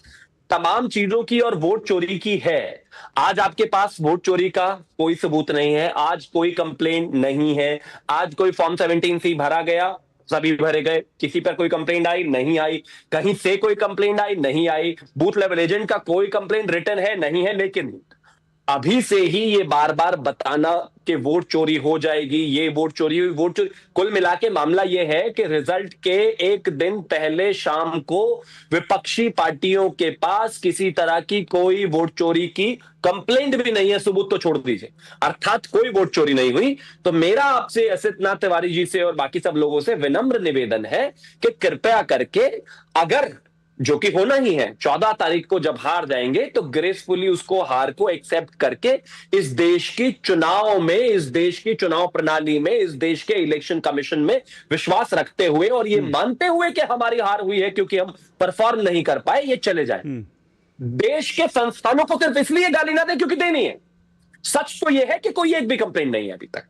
तमाम चीजों की और वोट चोरी की है, आज आपके पास वोट चोरी का कोई सबूत नहीं है, आज कोई कंप्लेंट नहीं है, आज कोई फॉर्म 17C भरा गया, सभी भरे गए, किसी पर कोई कंप्लेंट आई नहीं आई, कहीं से कोई कंप्लेंट आई नहीं आई, बूथ लेवल एजेंट का कोई कंप्लेंट रिटर्न है नहीं है। लेकिन अभी से ही ये बार बार बताना कि वोट चोरी हो जाएगी, ये वोट चोरी हुई, वोट चोरी, कुल मिला के मामला ये है कि रिजल्ट के एक दिन पहले शाम को विपक्षी पार्टियों के पास किसी तरह की कोई वोट चोरी की कंप्लेंट भी नहीं है, सबूत तो छोड़ दीजिए, अर्थात कोई वोट चोरी नहीं हुई। तो मेरा आपसे असित तिवारी जी से और बाकी सब लोगों से विनम्र निवेदन है कि कृपया करके, अगर जो कि होना ही है, 14 तारीख को जब हार जाएंगे तो ग्रेसफुली उसको हार को एक्सेप्ट करके इस देश की चुनाव में, इस देश की चुनाव प्रणाली में, इस देश के इलेक्शन कमीशन में विश्वास रखते हुए और ये मानते हुए कि हमारी हार हुई है क्योंकि हम परफॉर्म नहीं कर पाए, ये चले जाए। देश के संस्थानों को सिर्फ इसलिए गाली ना दे क्योंकि देनी है। सच तो यह है कि कोई एक भी कंप्लेंट नहीं है अभी तक।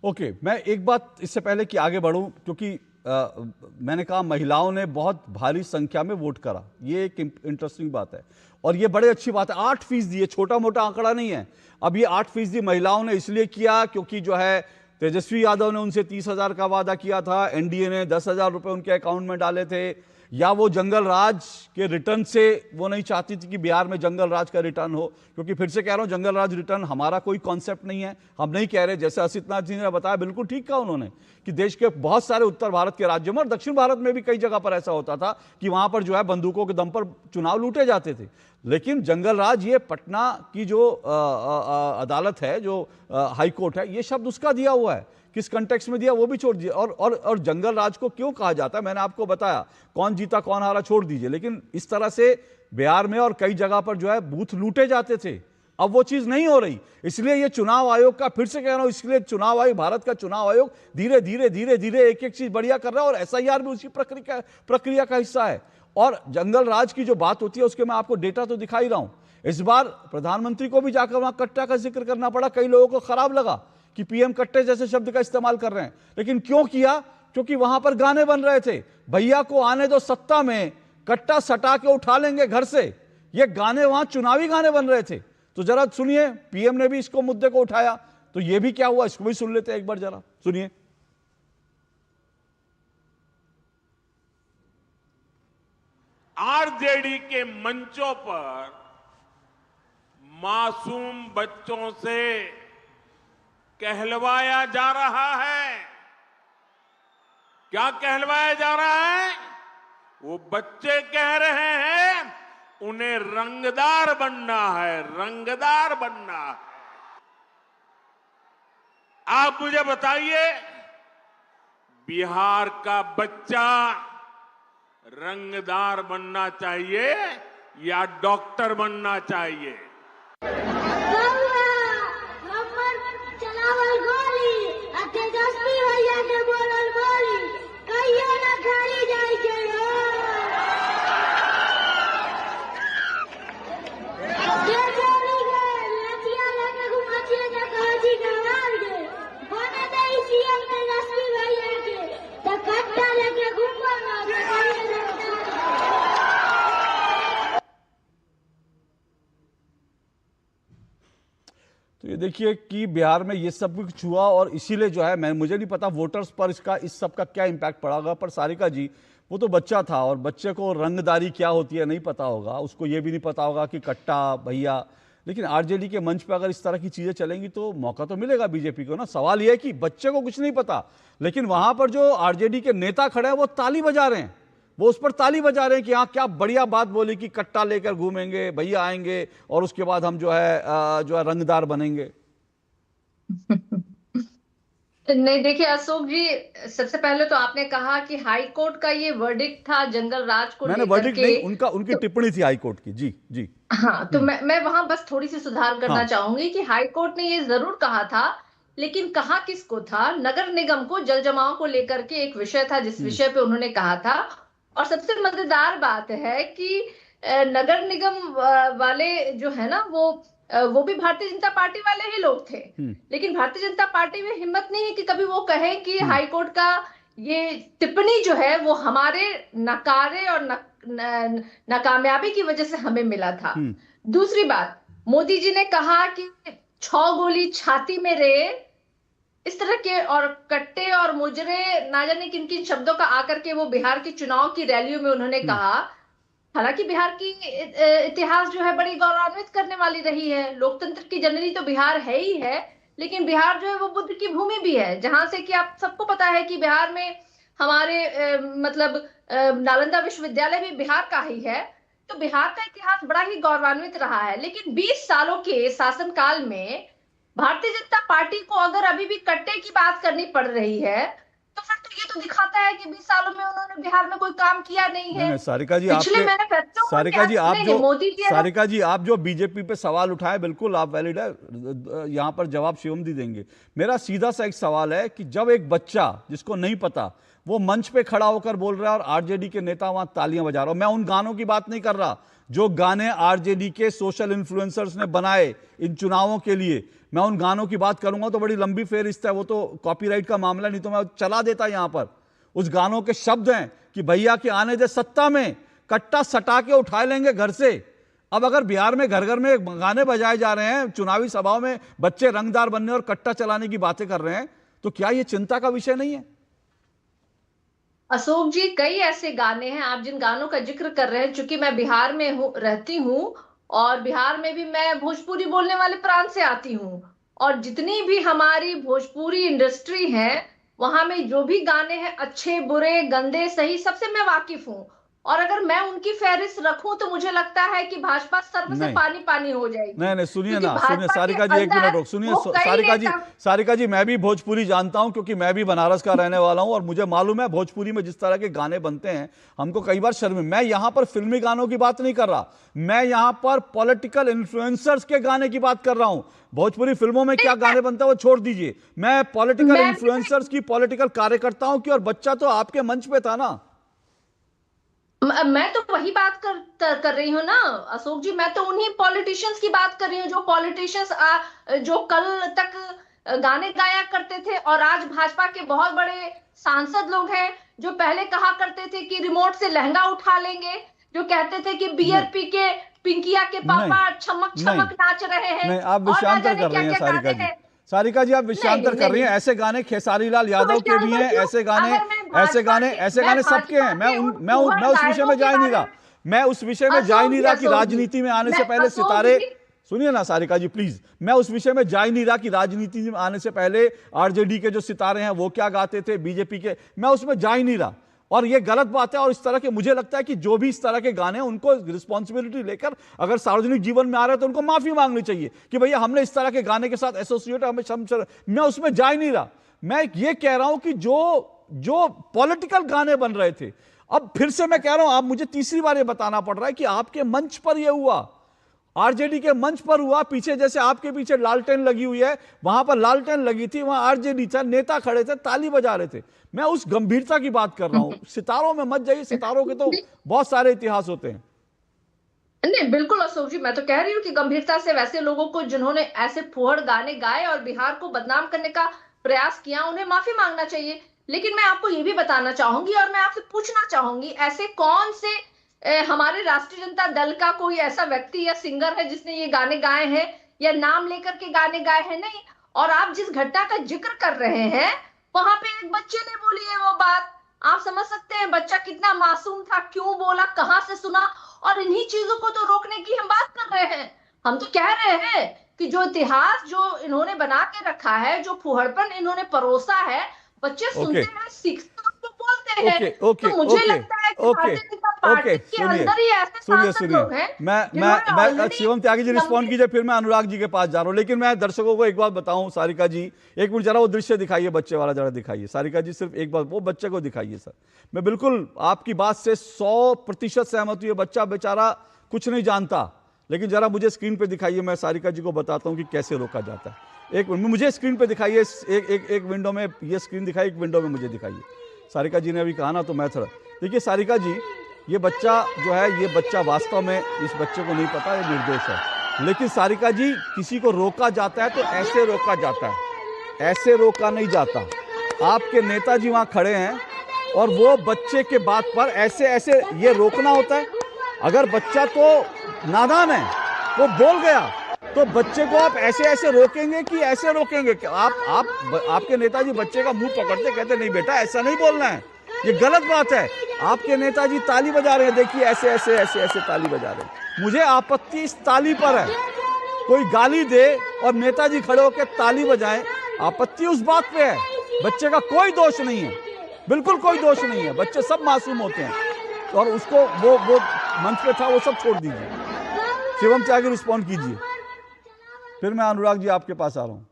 ओके, मैं एक बात इससे पहले कि आगे बढ़ूं, क्योंकि मैंने कहा महिलाओं ने बहुत भारी संख्या में वोट करा, ये एक इंटरेस्टिंग बात है और ये बड़े अच्छी बात है। 8%, ये छोटा मोटा आंकड़ा नहीं है। अब ये 8% महिलाओं ने इसलिए किया क्योंकि जो है तेजस्वी यादव ने उनसे 30,000 का वादा किया था, एनडीए ने 10,000 रुपए उनके अकाउंट में डाले थे, या वो जंगल राज के रिटर्न से वो नहीं चाहती थी कि बिहार में जंगल राज का रिटर्न हो। क्योंकि फिर से कह रहा हूं, जंगल राज रिटर्न हमारा कोई कॉन्सेप्ट नहीं है, हम नहीं कह रहे। जैसे असित नाथ जी ने बताया, बिल्कुल ठीक कहा उन्होंने कि देश के बहुत सारे उत्तर भारत के राज्यों में और दक्षिण भारत में भी कई जगह पर ऐसा होता था कि वहां पर जो है बंदूकों के दम पर चुनाव लूटे जाते थे। लेकिन जंगल राज, ये पटना की जो अदालत है, जो हाई कोर्ट है, ये शब्द उसका दिया हुआ है, किस कंटेक्स्ट में दिया वो भी छोड़ दीजिए। और जंगल राज को क्यों कहा जाता है मैंने आपको बताया, कौन जीता कौन हारा छोड़ दीजिए। लेकिन इस तरह से बिहार में और कई जगह पर जो है बूथ लूटे जाते थे, अब वो चीज नहीं हो रही। इसलिए ये चुनाव आयोग का, फिर से कह रहा हूं, इसलिए चुनाव आयोग, भारत का चुनाव आयोग धीरे धीरे एक एक चीज बढ़िया कर रहा है और एसआईआर भी उसी प्रक्रिया का हिस्सा है। और जंगल राज की जो बात होती है उसके मैं आपको डेटा तो दिखा ही रहा हूं। इस बार प्रधानमंत्री को भी जाकर वहां कट्टा का जिक्र करना पड़ा, कई लोगों को खराब लगा कि पीएम कट्टे जैसे शब्द का इस्तेमाल कर रहे हैं। लेकिन क्यों किया? क्योंकि वहां पर गाने बन रहे थे, भैया को आने दो सत्ता में, कट्टा सटा के उठा लेंगे घर से। ये गाने वहां चुनावी गाने बन रहे थे। तो जरा सुनिए, पीएम ने भी इसको मुद्दे को उठाया, तो ये भी क्या हुआ, इसको भी सुन लेते हैं एक बार, जरा सुनिए। आरजेडी के मंचों पर मासूम बच्चों से कहलवाया जा रहा है। क्या कहलवाया जा रहा है? वो बच्चे कह रहे हैं उन्हें रंगदार बनना है, रंगदार बनना है। आप मुझे बताइए, बिहार का बच्चा रंगदार बनना चाहिए या डॉक्टर बनना चाहिए? तो ये देखिए कि बिहार में ये सब कुछ हुआ और इसीलिए जो है, मुझे नहीं पता वोटर्स पर इस सब का क्या इम्पैक्ट पड़ा होगा, पर सारिका जी वो तो बच्चा था और बच्चे को रंगदारी क्या होती है नहीं पता होगा, उसको ये भी नहीं पता होगा कि कट्टा भैया। लेकिन आरजेडी के मंच पे अगर इस तरह की चीजें चलेंगी तो मौका तो मिलेगा बीजेपी को ना। सवाल यह है कि बच्चे को कुछ नहीं पता, लेकिन वहां पर जो आरजेडी के नेता खड़े हैं वो ताली बजा रहे हैं, वो उस पर ताली बजा रहे हैं कि हाँ क्या बढ़िया बात बोली कि कट्टा लेकर घूमेंगे, भैया आएंगे और उसके बाद हम जो है रंगदार बनेंगे। नहीं, देखिए अशोक जी, सबसे पहले तो आपने कहा कि हाई कोर्ट का ये वर्डिक्ट था जंगल राज को, मैंने वर्डिक्ट नहीं, उनकी टिप्पणी थी हाई कोर्ट की। जी जी हाँ, तो मैं वहां बस थोड़ी सी सुधार करना चाहूंगी कि हाई कोर्ट ने ये जरूर कहा था, लेकिन कहा किसको था? नगर निगम को जल जमाव को लेकर के एक विषय था जिस विषय पे उन्होंने कहा था। और सबसे मजेदार बात है कि नगर निगम वाले जो है ना, वो भी भारतीय जनता पार्टी वाले ही लोग थे। लेकिन भारतीय जनता पार्टी में हिम्मत नहीं है कि कभी वो कहे कि हाई कोर्ट का ये टिप्पणी जो है वो हमारे नकारे और नाकामयाबी की वजह से हमें मिला था। दूसरी बात, मोदी जी ने कहा कि 6 गोली छाती में रे, इस तरह के और कट्टे और मुजरे, ना जाने किन किन शब्दों का आकर के वो बिहार के चुनाव की रैलियों में उन्होंने कहा। हालांकि बिहार की इतिहास जो है बड़ी गौरवान्वित करने वाली रही है। लोकतंत्र की जननी तो बिहार है ही है, लेकिन बिहार जो है वो बुद्ध की भूमि भी है, जहां से कि आप सबको पता है कि बिहार में हमारे नालंदा विश्वविद्यालय भी बिहार का ही है। तो बिहार का इतिहास बड़ा ही गौरवान्वित रहा है। लेकिन 20 सालों के शासनकाल में भारतीय जनता पार्टी को अगर अभी भी कट्टे की बात करनी पड़ रही है, तो फिर तो ये तो दिखाता है कि 20 सालों में उन्होंने बिहार में कोई काम किया नहीं है। सारिका जी, सारिका जी आप जो बीजेपी पे सवाल उठाए बिल्कुल आप वैलिड है, यहाँ पर जवाब शिवम दी देंगे। मेरा सीधा सा एक सवाल है कि जब एक बच्चा जिसको नहीं पता वो मंच पे खड़ा होकर बोल रहा है और आरजेडी के नेता वहां तालियां बजा रहा, मैं उन गानों की बात नहीं कर रहा जो गाने आरजेडी के सोशल इन्फ्लुएंसर्स ने बनाए इन चुनावों के लिए, मैं उन गानों की बात करूंगा तो बड़ी लंबी फेरिस्त है, वो तो कॉपीराइट का मामला, नहीं तो मैं चला देता यहां पर। उस गानों के शब्द हैं कि भैया के आने दे सत्ता में, कट्टा सटा के उठा लेंगे घर से। अब अगर बिहार में घर घर में गाने बजाए जा रहे हैं, चुनावी सभाओं में बच्चे रंगदार बनने और कट्टा चलाने की बातें कर रहे हैं, तो क्या यह चिंता का विषय नहीं है? अशोक जी, कई ऐसे गाने हैं, आप जिन गानों का जिक्र कर रहे हैं, चूंकि मैं बिहार में रहती हूँ और बिहार में भी मैं भोजपुरी बोलने वाले प्रांत से आती हूँ, और जितनी भी हमारी भोजपुरी इंडस्ट्री है वहां में जो भी गाने हैं, अच्छे बुरे गंदे सही, सबसे मैं वाकिफ हूँ। और अगर मैं उनकी फहरिस्त रखूं तो मुझे लगता है कि भाजपा सर्व से पानी पानी हो जाएगी। नहीं सुनिए ना, सुनिए सारिका जी, एक मिनट रुक, सुनिए सारिका जी, मैं भी भोजपुरी जानता हूं क्योंकि मैं भी बनारस का रहने वाला हूं और मुझे मालूम है भोजपुरी में जिस तरह के गाने बनते हैं हमको कई बार शर्म। मैं यहां पर फिल्मी गानों की बात नहीं कर रहा, मैं यहां पर पॉलिटिकल इन्फ्लुएंसर्स के गाने की बात कर रहा हूं। भोजपुरी फिल्मों में क्या गाने बनता है वो छोड़ दीजिए, मैं पॉलिटिकल इन्फ्लुएंसर्स की, पॉलिटिकल कार्यकर्ताओं की, और बच्चा तो आपके मंच पे था ना। मैं तो वही बात कर रही हूँ ना अशोक जी, मैं तो उन्हीं पॉलिटिशियंस की बात कर रही हूँ जो पॉलिटिशियंस जो कल तक गाने गाया करते थे और आज भाजपा के बहुत बड़े सांसद लोग हैं, जो पहले कहा करते थे कि रिमोट से लहंगा उठा लेंगे, जो कहते थे कि बियर पी के पिंकिया के पापा छमक छमक नाच रहे हैं। नहीं, आप विषयांतर कर रही हैं सारिका जी, सारिका जी आप विषयांतर कर रही हैं। ऐसे गाने खेसारी लाल यादव के भी हैं, ऐसे गाने सबके हैं। मैं उस विषय में जा ही नहीं रहा, मैं उस विषय में जा ही नहीं रहा कि राजनीति में आने से पहले सितारे, सुनिए ना सारिका जी प्लीज, मैं उस विषय में जा ही नहीं रहा कि राजनीति में आने से पहले आरजेडी के जो सितारे हैं वो क्या गाते थे, बीजेपी के, मैं उसमें जा ही नहीं रहा। और ये गलत बात है। और इस तरह के, मुझे लगता है कि जो भी इस तरह के गाने हैं उनको रिस्पॉन्सिबिलिटी लेकर अगर सार्वजनिक जीवन में आ रहे हैं तो उनको माफी मांगनी चाहिए कि भैया हमने इस तरह के गाने के साथ एसोसिएट, मैं उसमें जा ही नहीं रहा। मैं ये कह रहा हूं कि जो पॉलिटिकल गाने बन रहे थे, अब फिर से मैं कह रहा हूं, आप मुझे तीसरी बार ये बताना पड़ रहा है कि आपके मंच पर यह हुआ, आरजेडी के मंच पर हुआ। पीछे जैसे आपके पीछे लालटेन लगी हुई है, वहां पर लालटेन लगी थी, वहां आरजेडी था, नेता खड़े थे, ताली बजा रहे थे। मैं उस गंभीरता की बात कर रहा हूं, सितारों में मत जाइए, सितारों के तो बहुत सारे इतिहास होते हैं। नहीं बिल्कुल अशोक जी, मैं तो कह रही हूँ कि गंभीरता से वैसे लोगों को जिन्होंने ऐसे फुहड़ गाने गाए और बिहार को बदनाम करने का प्रयास किया, उन्हें माफी मांगना चाहिए। लेकिन मैं आपको ये भी बताना चाहूंगी और मैं आपसे पूछना चाहूंगी, ऐसे कौन से हमारे राष्ट्रीय जनता दल का कोई ऐसा व्यक्ति या सिंगर है जिसने ये गाने गाए हैं या नाम लेकर के गाने गाए हैं? नहीं। और आप जिस घटना का जिक्र कर रहे हैं वहां पे एक बच्चे ने बोली है वो बात, आप समझ सकते हैं बच्चा कितना मासूम था, क्यों बोला, कहां से सुना। और इन्हीं चीजों को तो रोकने की हम बात कर रहे हैं। हम तो कह रहे हैं कि जो इतिहास जो इन्होंने बना के रखा है, जो फुहड़पन इन्होंने परोसा है, बच्चे सुनते हैं, सीखते हैं, बोलते हैं। तो मुझे लगता है कि भारतीय जनता पार्टी के अंदर ही ऐसे सांसद लोग हैं। मैं शिवम त्यागी जी रिस्पॉन्ड कीजिए, फिर मैं अनुराग जी के पास जा रहा हूं। लेकिन मैं दर्शकों को एक बात बताऊं, सारिका जी एक मिनट जरा वो दृश्य दिखाइए, बच्चे वाला जरा दिखाइए। सारिका जी सिर्फ एक बात वो बच्चे को दिखाइए। सर मैं बिल्कुल आपकी बात से 100% सहमत हूं, बच्चा बेचारा कुछ नहीं जानता, लेकिन जरा मुझे स्क्रीन पे दिखाइए, मैं सारिका जी को बताता हूं कि कैसे रोका जाता है। एक मुझे स्क्रीन पे दिखाइए, एक विंडो में ये स्क्रीन दिखाई, एक विंडो में मुझे दिखाइए। सारिका जी ने अभी कहा ना, तो मैं थोड़ा देखिए सारिका जी, ये बच्चा जो है, ये बच्चा वास्तव में इस बच्चे को नहीं पता, ये निर्दोष है। लेकिन सारिका जी, किसी को रोका जाता है तो ऐसे रोका जाता है, ऐसे रोका नहीं जाता। आपके नेताजी वहां खड़े हैं और वो बच्चे के बात पर ऐसे ये रोकना होता है। अगर बच्चा तो नादान है, वो बोल गया, तो बच्चे को आप ऐसे रोकेंगे कि ऐसे रोकेंगे कि आपके नेताजी बच्चे का मुंह पकड़ते कहते नहीं बेटा ऐसा नहीं बोलना है, ये गलत बात है। आपके नेताजी ताली बजा रहे हैं, देखिए ऐसे ऐसे ऐसे ऐसे ताली बजा रहे हैं। मुझे आपत्ति इस ताली पर है। कोई गाली दे और नेताजी खड़े होकर ताली बजाएं, आपत्ति उस बात पे है। बच्चे का कोई दोष नहीं है, बिल्कुल कोई दोष नहीं है, बच्चे सब मासूम होते हैं। और उसको वो मंच पे था, वो सब छोड़ दीजिए। शिवम त्यागी रिस्पॉन्ड कीजिए, फिर मैं अनुराग जी आपके पास आ रहा हूं।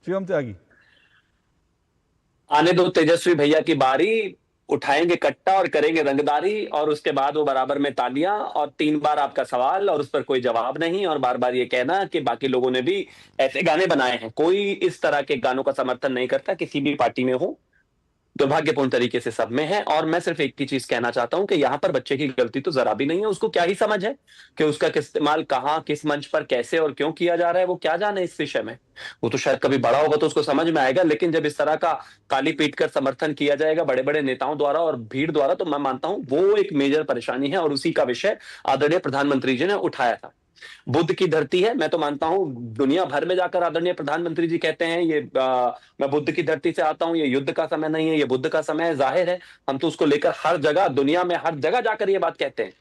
शिवम त्यागी, आने दो तेजस्वी भैया की बारी, उठाएंगे कट्टा और करेंगे रंगदारी, और उसके बाद वो बराबर में तालियां, और 3 बार आपका सवाल और उस पर कोई जवाब नहीं, और बार बार ये कहना कि बाकी लोगों ने भी ऐसे गाने बनाए हैं। कोई इस तरह के गानों का समर्थन नहीं करता, किसी भी पार्टी में हो, दुर्भाग्यपूर्ण तरीके से सब में है। और मैं सिर्फ एक ही चीज कहना चाहता हूं कि यहाँ पर बच्चे की गलती तो जरा भी नहीं है। उसको क्या ही समझ है कि उसका इस्तेमाल कहाँ, किस मंच पर, कैसे और क्यों किया जा रहा है, वो क्या जाने इस विषय में। वो तो शायद कभी बड़ा होगा तो उसको समझ में आएगा, लेकिन जब इस तरह का काली पीट कर समर्थन किया जाएगा बड़े बड़े नेताओं द्वारा और भीड़ द्वारा, तो मैं मानता हूं वो एक मेजर परेशानी है। और उसी का विषय आदरणीय प्रधानमंत्री जी ने उठाया था। बुद्ध की धरती है, मैं तो मानता हूं दुनिया भर में जाकर आदरणीय प्रधानमंत्री जी कहते हैं ये मैं बुद्ध की धरती से आता हूं, ये युद्ध का समय नहीं है, ये बुद्ध का समय है। जाहिर है हम तो उसको लेकर हर जगह दुनिया में हर जगह जाकर ये बात कहते हैं।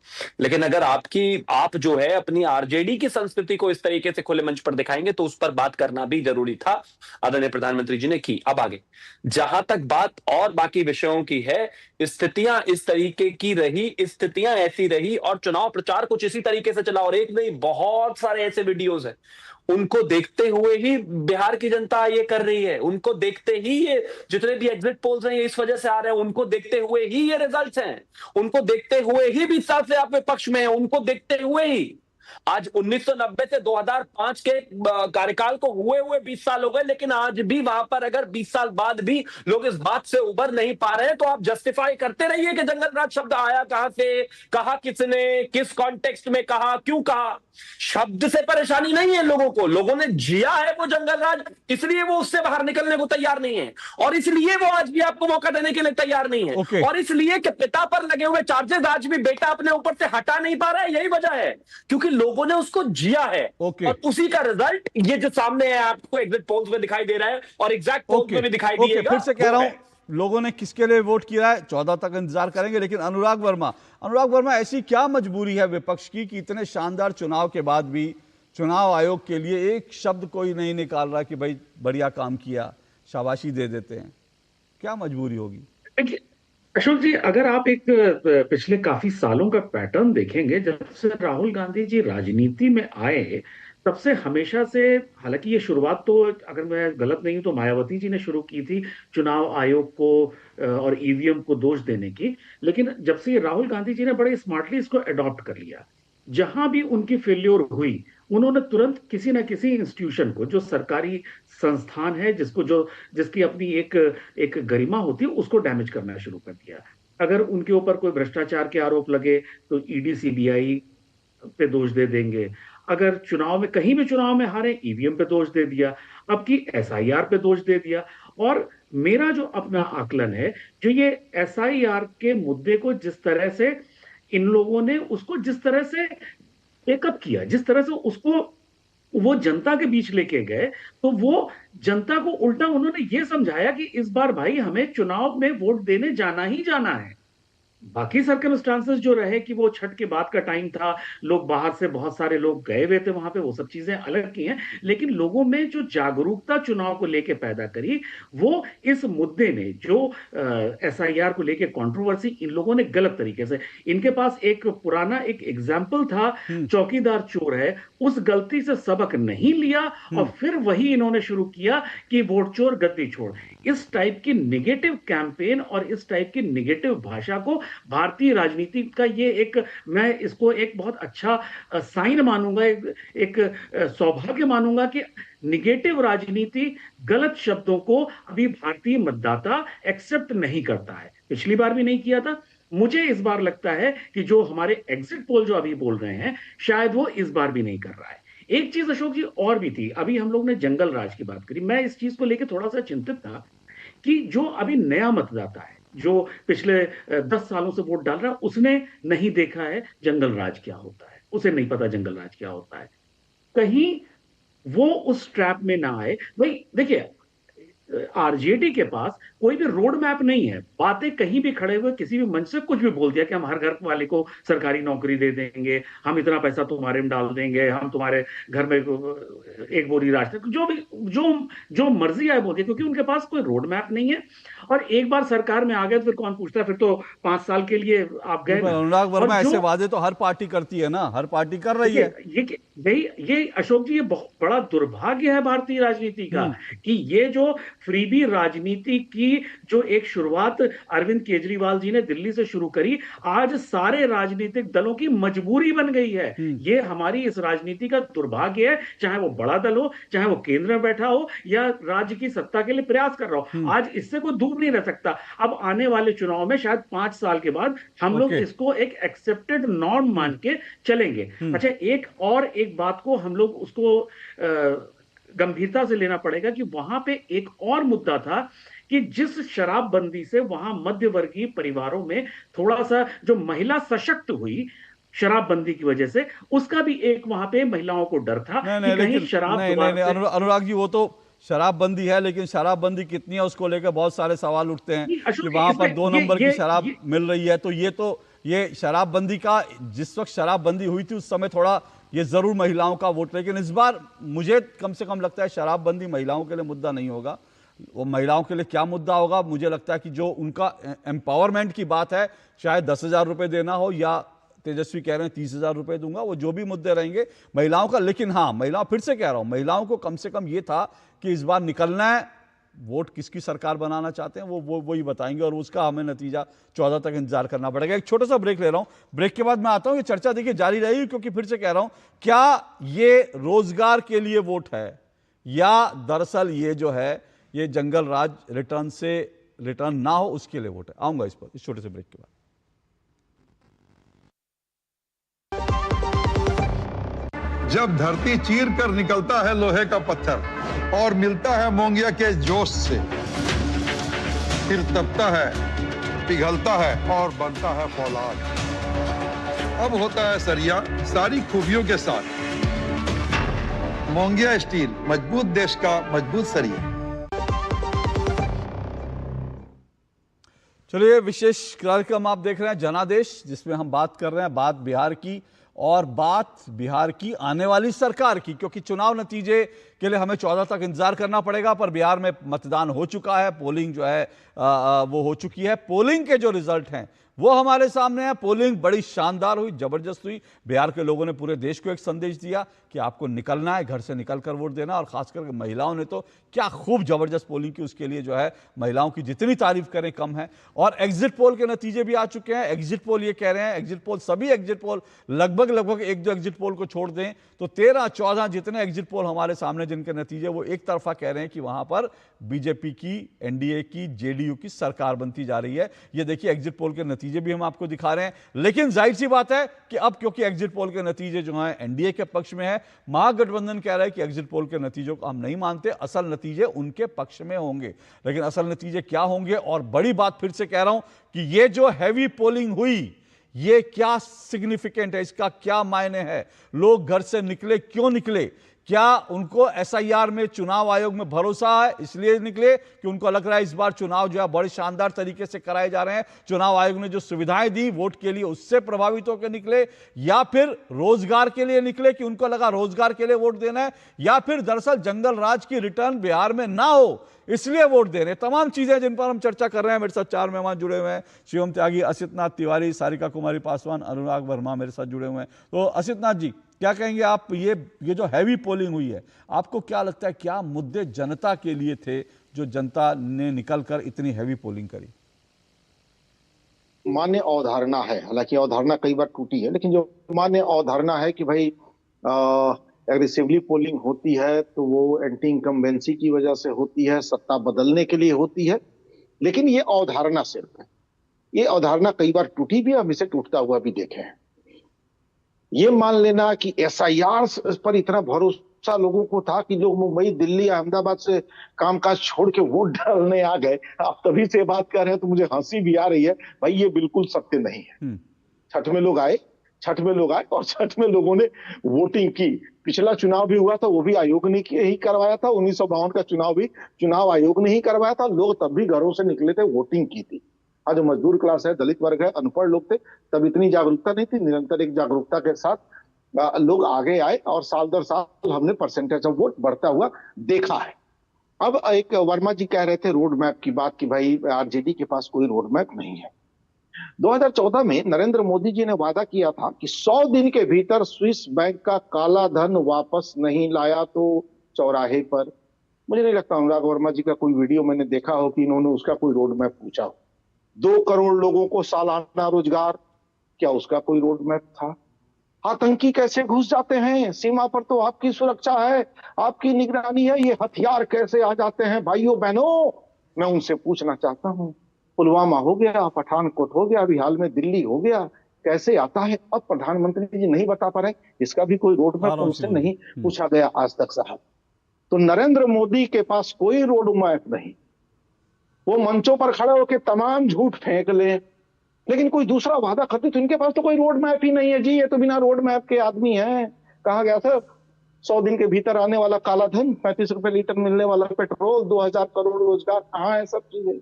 लेकिन अगर आप जो है अपनी आरजेडी की संस्कृति को इस तरीके से खुले मंच पर दिखाएंगे तो उस पर बात करना भी जरूरी था, आदरणीय प्रधानमंत्री जी ने की। अब आगे जहां तक बात और बाकी विषयों की है, स्थितियां इस तरीके की रही, स्थितियां ऐसी रही, और चुनाव प्रचार कुछ इसी तरीके से चला। और एक नहीं, बहुत सारे ऐसे वीडियोस हैं, उनको देखते हुए ही बिहार की जनता ये कर रही है, उनको देखते ही ये जितने भी एग्जिट पोल्स हैं ये इस वजह से आ रहे हैं, उनको देखते हुए ही ये रिजल्ट्स हैं, उनको देखते हुए ही 20 साल से आप विपक्ष में हैं, उनको देखते हुए ही आज 1990 से 2005 के कार्यकाल को हुए 20 साल हो गए, लेकिन आज भी वहां पर अगर 20 साल बाद भी लोग इस बात से उबर नहीं पा रहे हैं, तो आप जस्टिफाई करते रहिए कि जंगल राज शब्द आया कहां से, कहा किसने, किस कॉन्टेक्स्ट में कहा, क्यों कहा। शब्द से परेशानी नहीं है लोगों को, लोगों ने जिया है वो जंगल राज, इसलिए वो उससे बाहर निकलने को तैयार नहीं है, और इसलिए वो आज भी आपको मौका देने के लिए तैयार नहीं है। और इसलिए कि पिता पर लगे हुए चार्जेस आज भी बेटा अपने ऊपर से हटा नहीं पा रहा है, यही वजह है, क्योंकि लोगों ने उसको जिया है। और उसी का रिजल्ट ये जो सामने है आपको एग्जिट पोल्स में दिखाई दे रहा है, और एग्जैक्ट पोल्स में भी दिखाई देगा। फिर से कह रहा हूं, लोगों ने किसके लिए वोट किया है 14 तक इंतजार करेंगे। लेकिन अनुराग वर्मा, ऐसी क्या मजबूरी है विपक्ष की कि इतने शानदार चुनाव के बाद भी चुनाव आयोग के लिए एक शब्द कोई नहीं निकाल रहा कि भाई बढ़िया काम किया, शाबाशी दे देते हैं? क्या मजबूरी होगी? देखिए अशोक जी, अगर आप एक पिछले काफी सालों का पैटर्न देखेंगे, जब से राहुल गांधी जी राजनीति में आए तब से हमेशा से, हालांकि ये शुरुआत तो अगर मैं गलत नहीं हूं तो मायावती जी ने शुरू की थी चुनाव आयोग को और ईवीएम को दोष देने की, लेकिन जब से राहुल गांधी जी ने बड़े स्मार्टली इसको अडॉप्ट कर लिया, जहां भी उनकी फेल्योर हुई उन्होंने तुरंत किसी ना किसी इंस्टीट्यूशन को, जो सरकारी संस्थान है, जिसकी अपनी एक गरिमा होती है, उसको डैमेज करना शुरू कर दिया। अगर उनके ऊपर कोई भ्रष्टाचार के आरोप लगे तो ईडी सीबीआई पे दोष दे देंगे, अगर चुनाव में कहीं भी चुनाव में हारे ईवीएम पे दोष दे दिया, अब की एसआईआर पे दोष दे दिया। और मेरा जो अपना आकलन है, जो ये एसआईआर के मुद्दे को जिस तरह से इन लोगों ने उसको जिस तरह से टेकअप किया, जिस तरह से उसको वो जनता के बीच लेके गए, तो वो जनता को उल्टा उन्होंने ये समझाया कि इस बार भाई हमें चुनाव में वोट देने जाना ही जाना है। बाकी सर्कमस्टांसेस जो रहे कि वो छठ के बाद का टाइम था, लोग बाहर से बहुत सारे लोग गए हुए थे वहां पे, वो सब चीजें अलग की हैं, लेकिन लोगों में जो जागरूकता चुनाव को लेके पैदा करी, वो इस मुद्दे ने जो एसआईआर को लेके कंट्रोवर्सी, इन लोगों ने गलत तरीके से, इनके पास एक पुराना एक एग्जाम्पल था, चौकीदार चोर है, उस गलती से सबक नहीं लिया और फिर वही इन्होंने शुरू किया कि वोट चोर गद्दी छोड़। इस टाइप की निगेटिव कैंपेन और इस टाइप की निगेटिव भाषा को भारतीय राजनीति का ये एक, मैं इसको एक बहुत अच्छा साइन मानूंगा, एक सौभाग्य मानूंगा कि निगेटिव राजनीति, गलत शब्दों को अभी भारतीय मतदाता एक्सेप्ट नहीं करता है। पिछली बार भी नहीं किया था। मुझे इस बार लगता है कि जो हमारे एग्जिट पोल जो अभी बोल रहे हैं, शायद वो इस बार भी नहीं कर रहा है। एक चीज अशोक जी और भी थी, अभी हम लोग ने जंगल राज की बात करी, मैं इस चीज को लेकर थोड़ा सा चिंतित था कि जो अभी नया मतदाता है, जो पिछले 10 सालों से वोट डाल रहा है, उसने नहीं देखा है जंगल राज क्या होता है, उसे नहीं पता जंगल राज क्या होता है, कहीं वो उस ट्रैप में ना आए। भाई देखिए, आरजेडी के पास कोई भी रोड मैप नहीं है। बातें कहीं भी खड़े हुए किसी भी मंच से कुछ भी बोल दिया कि हम हर घर वाले को सरकारी नौकरी दे देंगे, हम इतना पैसा तुम्हारे में डाल देंगे, हम तुम्हारे घर में एक बोरी राशन, जो भी जो मर्जी आए बोल दिया, क्योंकि उनके पास कोई रोड मैप नहीं है। और एक बार सरकार में आ गए तो फिर कौन पूछता है, फिर तो 5 साल के लिए आप गए। अनुराग वर्मा, ऐसे वादे तो हर पार्टी करती है ना, हर पार्टी कर रही है। ये अशोक जी, ये बहुत बड़ा दुर्भाग्य है भारतीय राजनीति का कि ये जो फ्रीबी राजनीति की जो एक शुरुआत अरविंद केजरीवाल जी ने दिल्ली से शुरू करी, आज सारे राजनीतिक दलों की मजबूरी बन गई है। ये हमारी इस राजनीति का दुर्भाग्य है, चाहे वो बड़ा दल हो, चाहे वो केंद्र में बैठा हो या राज्य की सत्ता के लिए प्रयास कर रहा हो। आज इससे कोई दूर नहीं रह सकता। अब आने वाले चुनाव में शायद 5 साल के बाद हम लोग इसको एक एक्सेप्टेड नॉर्म मान के चलेंगे। अच्छा, एक बात को हम लोग उसको गंभीरता से लेना पड़ेगा कि वहां पे एक और मुद्दा था कि जिस शराबबंदी से वहां मध्यवर्गीय परिवारों में थोड़ा सा जो महिला सशक्त हुई शराबबंदी की वजह से, उसका भी एक वहां पे महिलाओं को डर था कि कहीं शराब। अनुराग जी, वो तो शराबबंदी है, लेकिन शराबबंदी कितनी है उसको लेकर बहुत सारे सवाल उठते हैं कि वहां पर 2 नंबर की शराब मिल रही है। तो ये शराबबंदी का, जिस वक्त शराबबंदी हुई थी उस समय थोड़ा ये जरूर महिलाओं का वोट, लेकिन इस बार मुझे कम से कम लगता है शराबबंदी महिलाओं के लिए मुद्दा नहीं होगा। वो महिलाओं के लिए क्या मुद्दा होगा, मुझे लगता है कि जो उनका एम्पावरमेंट की बात है, चाहे 10,000 रुपए देना हो या तेजस्वी कह रहे हैं 30,000 रुपए दूंगा, वो जो भी मुद्दे रहेंगे महिलाओं का। लेकिन हाँ, महिलाओं, फिर से कह रहा हूं, महिलाओं को कम से कम ये था कि इस बार निकलना है, वोट किसकी सरकार बनाना चाहते हैं वो ही बताएंगे, और उसका हमें नतीजा 14 तक इंतजार करना पड़ेगा। एक छोटा सा ब्रेक ले रहा हूं, ब्रेक के बाद मैं आता हूं। ये चर्चा देखिए जारी रहेगी, क्योंकि फिर से कह रहा हूं, क्या ये रोजगार के लिए वोट है या दरअसल ये जो है ये जंगल राज रिटर्न ना हो उसके लिए वोट है। आऊंगा इस पर इस छोटे से ब्रेक के बाद। जब धरती चीर कर निकलता है लोहे का पत्थर और मिलता है मोंगिया के जोश से, फिर तपता है, पिघलता है और बनता है फौलाद। अब होता है सरिया सारी खूबियों के साथ। मोंगिया स्टील, मजबूत देश का मजबूत सरिया। चलिए, विशेष कार्यक्रम आप देख रहे हैं जनादेश, जिसमें हम बात कर रहे हैं बात बिहार की और बात बिहार की आने वाली सरकार की, क्योंकि चुनाव नतीजे के लिए हमें 14 तक इंतजार करना पड़ेगा। पर बिहार में मतदान हो चुका है, पोलिंग जो है वो हो चुकी है। पोलिंग के जो रिजल्ट हैं वो हमारे सामने है। पोलिंग बड़ी शानदार हुई, जबरदस्त हुई। बिहार के लोगों ने पूरे देश को एक संदेश दिया कि आपको निकलना है, घर से निकलकर वोट देना। और खासकर महिलाओं ने तो क्या खूब जबरदस्त पोलिंग की, उसके लिए जो है महिलाओं की जितनी तारीफ करें कम है। और एग्जिट पोल के नतीजे भी आ चुके हैं। एग्जिट पोल ये कह रहे हैं, एग्जिट पोल सभी एग्जिट पोल लगभग 1-2 एग्जिट पोल को छोड़ दें तो 13-14 जितने एग्जिट पोल हमारे सामने जिनके नतीजे वो एक तरफा कह रहे हैं कि वहां पर बीजेपी की, एनडीए की, जेडीयू की सरकार बनती जा रही है। ये देखिए एग्जिट पोल के नतीजे भी हम आपको दिखा रहे हैं। लेकिन जाहिर सी बात है कि अब क्योंकि एग्जिट पोल के नतीजे जो हैं एनडीए के पक्ष में है, महागठबंधन कह रहा है कि एग्जिट पोल के नतीजों को हम नहीं मानते, असल नतीजे उनके पक्ष में होंगे। लेकिन असल नतीजे क्या होंगे, और बड़ी बात फिर से कह रहा हूं कि ये जो हैवी पोलिंग हुई ये क्या सिग्निफिकेंट है, इसका क्या मायने है, लोग घर से निकले क्यों निकले, क्या उनको एसआईआर में चुनाव आयोग में भरोसा है इसलिए निकले कि उनको लग रहा है इस बार चुनाव जो है बड़े शानदार तरीके से कराए जा रहे हैं, चुनाव आयोग ने जो सुविधाएं दी वोट के लिए उससे प्रभावित होकर निकले, या फिर रोजगार के लिए निकले कि उनको लगा रोजगार के लिए वोट देना है, या फिर दरअसल जंगल राज की रिटर्न बिहार में ना हो इसलिए वोट दे रहे। तमाम चीजें जिन पर हम चर्चा कर रहे हैं। मेरे साथ 4 मेहमान जुड़े हुए हैं, शिवम त्यागी, असितनाथ तिवारी, सारिका कुमारी पासवान, अनुराग वर्मा मेरे साथ जुड़े हुए हैं। तो असितनाथ जी, क्या कहेंगे आप, ये जो हैवी पोलिंग हुई है, आपको क्या लगता है क्या मुद्दे जनता के लिए थे जो जनता ने निकलकर इतनी हैवी पोलिंग करी? मान्य अवधारणा है, हालांकि अवधारणा कई बार टूटी है, लेकिन जो मान्य अवधारणा है कि भाई एग्रेसिवली पोलिंग होती है तो वो एंटी इनकम्बेंसी की वजह से होती है, सत्ता बदलने के लिए होती है। लेकिन ये अवधारणा सिर्फ है, ये अवधारणा कई बार टूटी भी, हम इसे टूटता हुआ भी देखे हैं। ये मान लेना कि एसआईआर पर इतना भरोसा लोगों को था कि लोग मुंबई, दिल्ली, अहमदाबाद से कामकाज छोड़ के वोट डालने आ गए। आप तभी से बात कर रहे हैं तो मुझे हंसी भी आ रही है। भाई ये बिल्कुल सत्य नहीं है। छठ में लोग आए, छठ में लोग आए और छठ में लोगों ने वोटिंग की। पिछला चुनाव भी हुआ था, वो भी आयोग ने ही करवाया था। 1952 का चुनाव भी चुनाव आयोग ने ही करवाया था। लोग तब भी घरों से निकले थे, वोटिंग की थी। आज जो मजदूर क्लास है, दलित वर्ग है, अनपढ़ लोग थे, तब इतनी जागरूकता नहीं थी। निरंतर एक जागरूकता के साथ लोग आगे आए और साल दर साल हमने परसेंटेज ऑफ वोट बढ़ता हुआ देखा है। अब एक वर्मा जी कह रहे थे रोड मैप की बात कि भाई आरजेडी के पास कोई रोड मैप नहीं है। 2014 में नरेंद्र मोदी जी ने वादा किया था कि 100 दिन के भीतर स्विस बैंक का काला धन वापस नहीं लाया तो चौराहे पर। मुझे नहीं लगता अनुराग वर्मा जी का कोई वीडियो मैंने देखा हो कि इन्होंने उसका कोई रोड मैप पूछा हो। 2 करोड़ लोगों को सालाना रोजगार, क्या उसका कोई रोड मैप था? आतंकी कैसे घुस जाते हैं सीमा पर, तो आपकी सुरक्षा है, आपकी निगरानी है, ये हथियार कैसे आ जाते हैं भाइयों बहनों? मैं उनसे पूछना चाहता हूं। पुलवामा हो गया, पठानकोट हो गया, अभी हाल में दिल्ली हो गया, कैसे आता है? अब प्रधानमंत्री जी नहीं बता पा रहे, इसका भी कोई रोड मैप उनसे नहीं पूछा गया आज तक साहब। तो नरेंद्र मोदी के पास कोई रोड मैप नहीं। वो मंचों पर खड़े होकर तमाम झूठ फेंक ले, लेकिन कोई दूसरा वादा करते तो इनके पास तो कोई रोड मैप ही नहीं है जी। ये तो बिना रोड मैप के आदमी है। कहा गया था 100 दिन के भीतर आने वाला काला धन, 35 रुपए लीटर मिलने वाला पेट्रोल, 2000 करोड़ रोजगार, कहाँ है सब चीजें?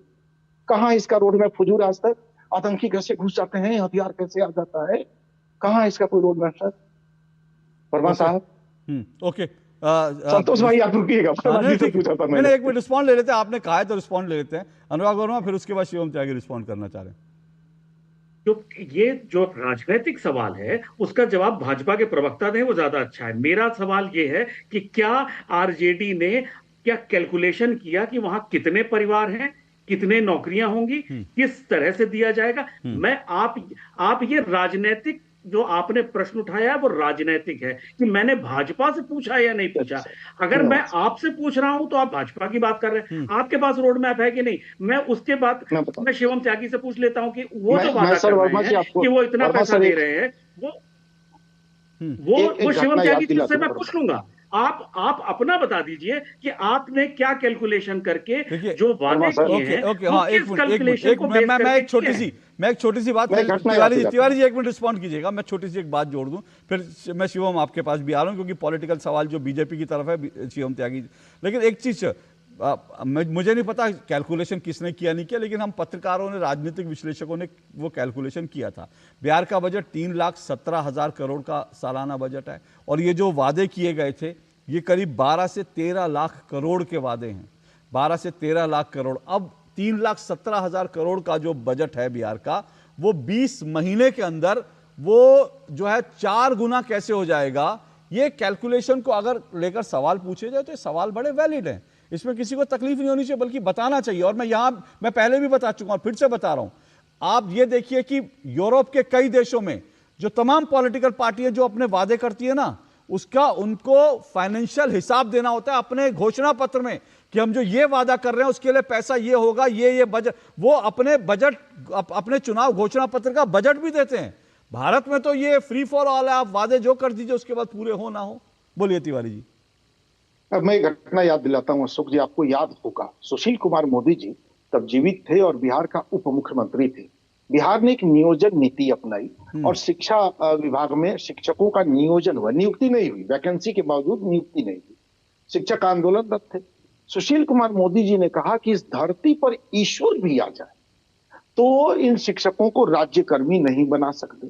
कहाँ इसका रोड मैप? फुजूर आज तक। आतंकी कैसे घुस जाते हैं, हथियार कैसे आ जाता है, कहाँ इसका कोई रोड मैप? सर वर्मा साहब। ओके संतोष भाई आप रुकिएगा, पूछा था मैंने। 1 मिनट रिस्पॉन्ड ले लेते हैं, आपने कहा है तो रिस्पॉन्ड ले लेते हैं। अनुराग वर्मा, फिर उसके बाद शिवम त्यागी रिस्पॉन्ड करना चाह रहे हैं। ये जो राजनीतिक सवाल है उसका जवाब भाजपा के प्रवक्ता ने वो ज्यादा अच्छा है। मेरा सवाल ये है कि क्या आरजेडी ने क्या कैलकुलेशन किया कि वहां कितने परिवार हैं, कितने नौकरियां होंगी, किस तरह से दिया जाएगा? मैं आप ये राजनीतिक जो आपने प्रश्न उठाया है वो राजनीतिक है कि मैंने भाजपा से पूछा या नहीं पूछा। अगर मैं आपसे पूछ रहा हूं तो आप भाजपा की बात कर रहे हैं, आपके पास रोड मैप है कि नहीं? मैं उसके बाद मैं शिवम त्यागी से पूछ लेता हूं कि वो जो वादा कर रहे हैं कि वो इतना पैसा दे रहे हैं, वो शिवम त्यागी से मैं पूछ लूंगा। आप अपना बता दीजिए कि आपने क्या कैलकुलेशन करके जो वादे किए हैं, मैं एक छोटी सी बात, तिवारी जी 1 मिनट रिस्पॉन्ड कीजिएगा। मैं छोटी सी एक बात जोड़ दूं, फिर मैं शिवम आपके पास भी आ रहा हूं, क्योंकि पॉलिटिकल सवाल जो बीजेपी की तरफ है शिवम त्यागी। लेकिन एक चीज मुझे नहीं पता कैलकुलेशन किसने किया नहीं किया, लेकिन हम पत्रकारों ने, राजनीतिक विश्लेषकों ने वो कैलकुलेशन किया था। बिहार का बजट 3,17,000 करोड़ का सालाना बजट है, और ये जो वादे किए गए थे ये करीब 12 से 13 लाख करोड़ के वादे हैं। 12 से 13 लाख करोड़। अब 3,17,000 करोड़ का जो बजट है बिहार का, वो 20 महीने के अंदर वो जो है 4 गुना कैसे हो जाएगा? ये कैलकुलेशन को अगर लेकर सवाल पूछे जाए तो ये सवाल बड़े वैलिड हैं, इसमें किसी को तकलीफ नहीं होनी चाहिए, बल्कि बताना चाहिए। और मैं पहले भी बता चुका हूं, फिर से बता रहा हूं। आप ये देखिए कि यूरोप के कई देशों में जो तमाम पॉलिटिकल पार्टियां जो अपने वादे करती है ना, उसका उनको फाइनेंशियल हिसाब देना होता है अपने घोषणा पत्र में कि हम जो ये वादा कर रहे हैं उसके लिए पैसा ये होगा, ये बजट, वो अपने बजट, अपने चुनाव घोषणा पत्र का बजट भी देते हैं। भारत में तो ये फ्री फॉर ऑल है, आप वादे जो कर दीजिए उसके बाद पूरे हो ना हो। बोलिए तिवारी जी। अब मैं घटना याद दिलाता हूं अशोक जी, आपको याद होगा सुशील कुमार मोदी जी तब जीवित थे और बिहार का उप मुख्यमंत्री थे। बिहार ने एक नियोजन नीति अपनाई और शिक्षा विभाग में शिक्षकों का नियोजन हुआ, नियुक्ति नहीं हुई, वैकेंसी के बावजूद नियुक्ति नहीं हुई। शिक्षक आंदोलन थे। सुशील कुमार मोदी जी ने कहा कि इस धरती पर ईश्वर भी आ जाए तो इन शिक्षकों को राज्यकर्मी नहीं बना सकते।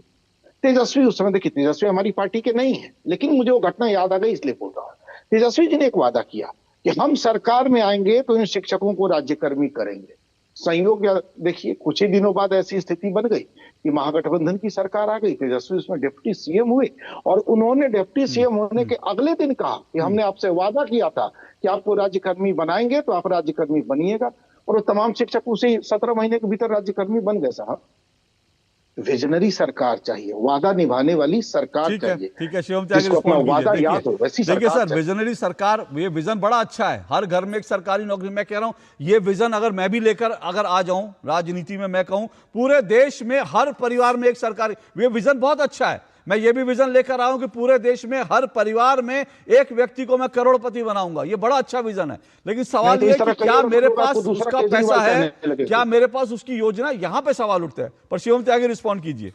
तेजस्वी उस समय, देखिए तेजस्वी हमारी पार्टी के नहीं है, लेकिन मुझे वो घटना याद आ गई इसलिए बोल रहा हूं। तेजस्वी जी ने एक वादा किया कि हम सरकार में आएंगे तो इन शिक्षकों को राज्यकर्मी करेंगे। संयोग देखिए कुछ ही दिनों बाद ऐसी स्थिति बन गई कि महागठबंधन की सरकार आ गई, तेजस्वी उसमें डिप्टी सीएम हुए और उन्होंने डिप्टी सीएम होने के अगले दिन कहा कि हमने आपसे वादा किया था कि आपको राज्यकर्मी बनाएंगे तो आप राज्यकर्मी बनिएगा, और वो तमाम शिक्षक उसी 17 महीने के भीतर राज्यकर्मी बन गए साहब। विजनरी सरकार चाहिए, वादा निभाने वाली सरकार चाहिए। ठीक है शिवम त्यागी, वादा याद हो वैसी देखिए सर, विजनरी सरकार, ये विजन बड़ा अच्छा है, हर घर में एक सरकारी नौकरी। मैं कह रहा हूं ये विजन अगर मैं भी लेकर अगर आ जाऊं राजनीति में, मैं कहूं पूरे देश में हर परिवार में एक सरकारी, ये विजन बहुत अच्छा है। मैं ये भी विजन लेकर आया हूं कि पूरे देश में हर परिवार में एक व्यक्ति को मैं करोड़पति बनाऊंगा, ये बड़ा अच्छा विजन है। लेकिन सवाल ये कि क्या मेरे पास उसका पैसा है, क्या मेरे पास उसकी योजना, यहां पे सवाल उठता है। पर शिवम त्यागी रिस्पॉन्ड कीजिए।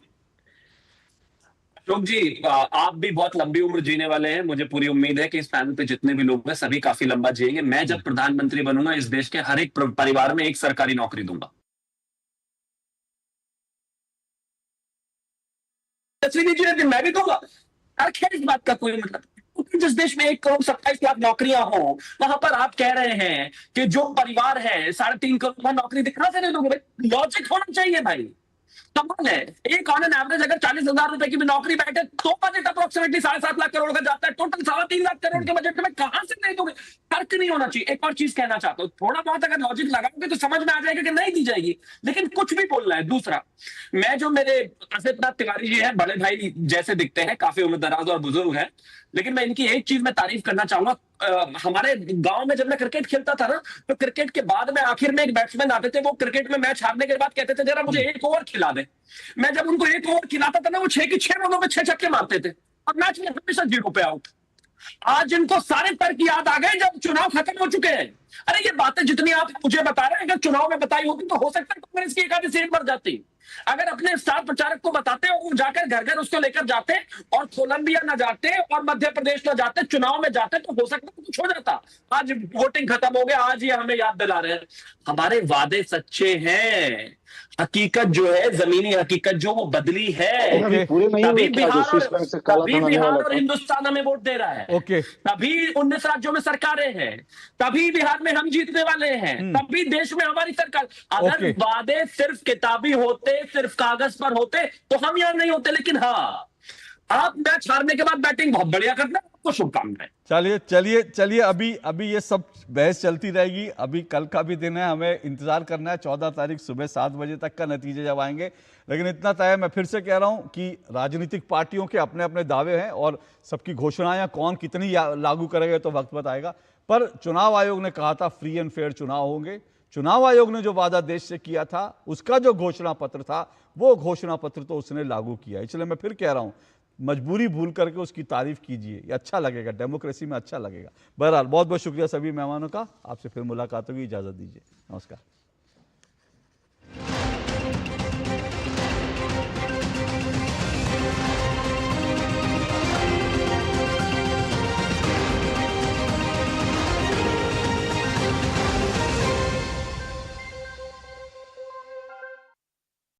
अशोक जी, आप भी बहुत लंबी उम्र जीने वाले हैं। मुझे पूरी उम्मीद है कि इस पैनल पे जितने भी लोग हैं सभी काफी लंबा जिएंगे। मैं जब प्रधानमंत्री बनूंगा इस देश के हर एक परिवार में एक सरकारी नौकरी दूंगा। तस्वीर मैं भी दूंगा। खैर इस बात का कोई मतलब, जिस देश में 1,27,00,000 नौकरियां हो, वहां पर आप कह रहे हैं कि जो परिवार है 3.5 करोड़ नौकरी दिखा से नहीं दोगे भाई। लॉजिक होना चाहिए भाई। कमाल है, एक ऑन एन एवरेज अगर 40,000 रुपए की भी नौकरी बैठे तो बजट अप्रोक्सीमेटली 7.5 लाख करोड़ का जाता है। टोटल 3.5 लाख करोड़ के बजट में कहां से नहीं दोगे? फर्क नहीं होना चाहिए। एक और चीज कहना चाहता हूं, थोड़ा बहुत अगर लॉजिक लगाओगे तो समझ में आ जाएगा कि नहीं दी जाएगी, लेकिन कुछ भी बोलना है। दूसरा, मैं जो मेरे आसिफ तिवारी जी है, बड़े भाई जैसे दिखते हैं, काफी उम्रदराज और बुजुर्ग है, लेकिन मैं इनकी एक चीज में तारीफ करना चाहूंगा। हमारे गांव में जब मैं क्रिकेट खेलता था ना, तो क्रिकेट के बाद में आखिर में एक बैट्समैन आते थे, वो क्रिकेट में मैच हारने के बाद कहते थे जरा मुझे एक ओवर खिला दे। मैं जब उनको एक ओवर खिलाता था ना, वो 6 की 6 रनों में 6 छक्के मारते थे और मैच में हमेशा 0 पे आउट। आज इनको सारे तर्क याद आ गए जब चुनाव खत्म हो चुके हैं। अरे ये बातें जितनी आप मुझे बता रहे हैं, अगर चुनाव में बताई होती तो हो सकता है कांग्रेस की एक आधी सीट बढ़ जाती। अगर अपने स्टार प्रचारक को बताते और वो जाकर घर घर उसको लेकर जाते और कोलंबिया न जाते और मध्य प्रदेश न जाते, चुनाव में जाते, तो हो सकता है कुछ हो जाता। आज वोटिंग खत्म हो गया, आज ये हमें याद दिला रहे हैं। हमारे वादे सच्चे हैं, हकीकत जो है, जमीनी हकीकत जो, वो बदली है। तभी बिहार और हिंदुस्तान हमें वोट दे रहा है। तभी 19 राज्यों में सरकारें हैं, तभी बिहार में हम जीतने वाले हैं, तभी देश में हमारी सरकार। अगर वादे सिर्फ किताबी होते, सिर्फ कागज पर होते, तो हम यहाँ नहीं होते। लेकिन हाँ, आप मैच हारने के बाद बैटिंग बहुत बढ़िया करते हैं, आपको शुभकामनाएं। चलिए अभी ये सब बहस चलती रहेगी। अभी कल का भी दिन है, हमें इंतजार करना है 14 तारीख सुबह 7 बजे तक का नतीजे जब आएंगे। लेकिन इतना तय है, मैं फिर से कह रहा हूं कि राजनीतिक पार्टियों के अपने अपने दावे हैं और सबकी घोषणाएं कौन कितनी लागू करेगा तो वक्त बताएगा। पर चुनाव आयोग ने कहा था फ्री एंड फेयर चुनाव होंगे। चुनाव आयोग ने जो वादा देश से किया था, उसका जो घोषणा पत्र था, वो घोषणा पत्र तो उसने लागू किया। इसलिए मैं फिर कह रहा हूं, मजबूरी भूल करके उसकी तारीफ कीजिए, ये अच्छा लगेगा, डेमोक्रेसी में अच्छा लगेगा। बहरहाल बहुत बहुत शुक्रिया सभी मेहमानों का। आपसे फिर मुलाकात होगी, इजाजत दीजिए, नमस्कार।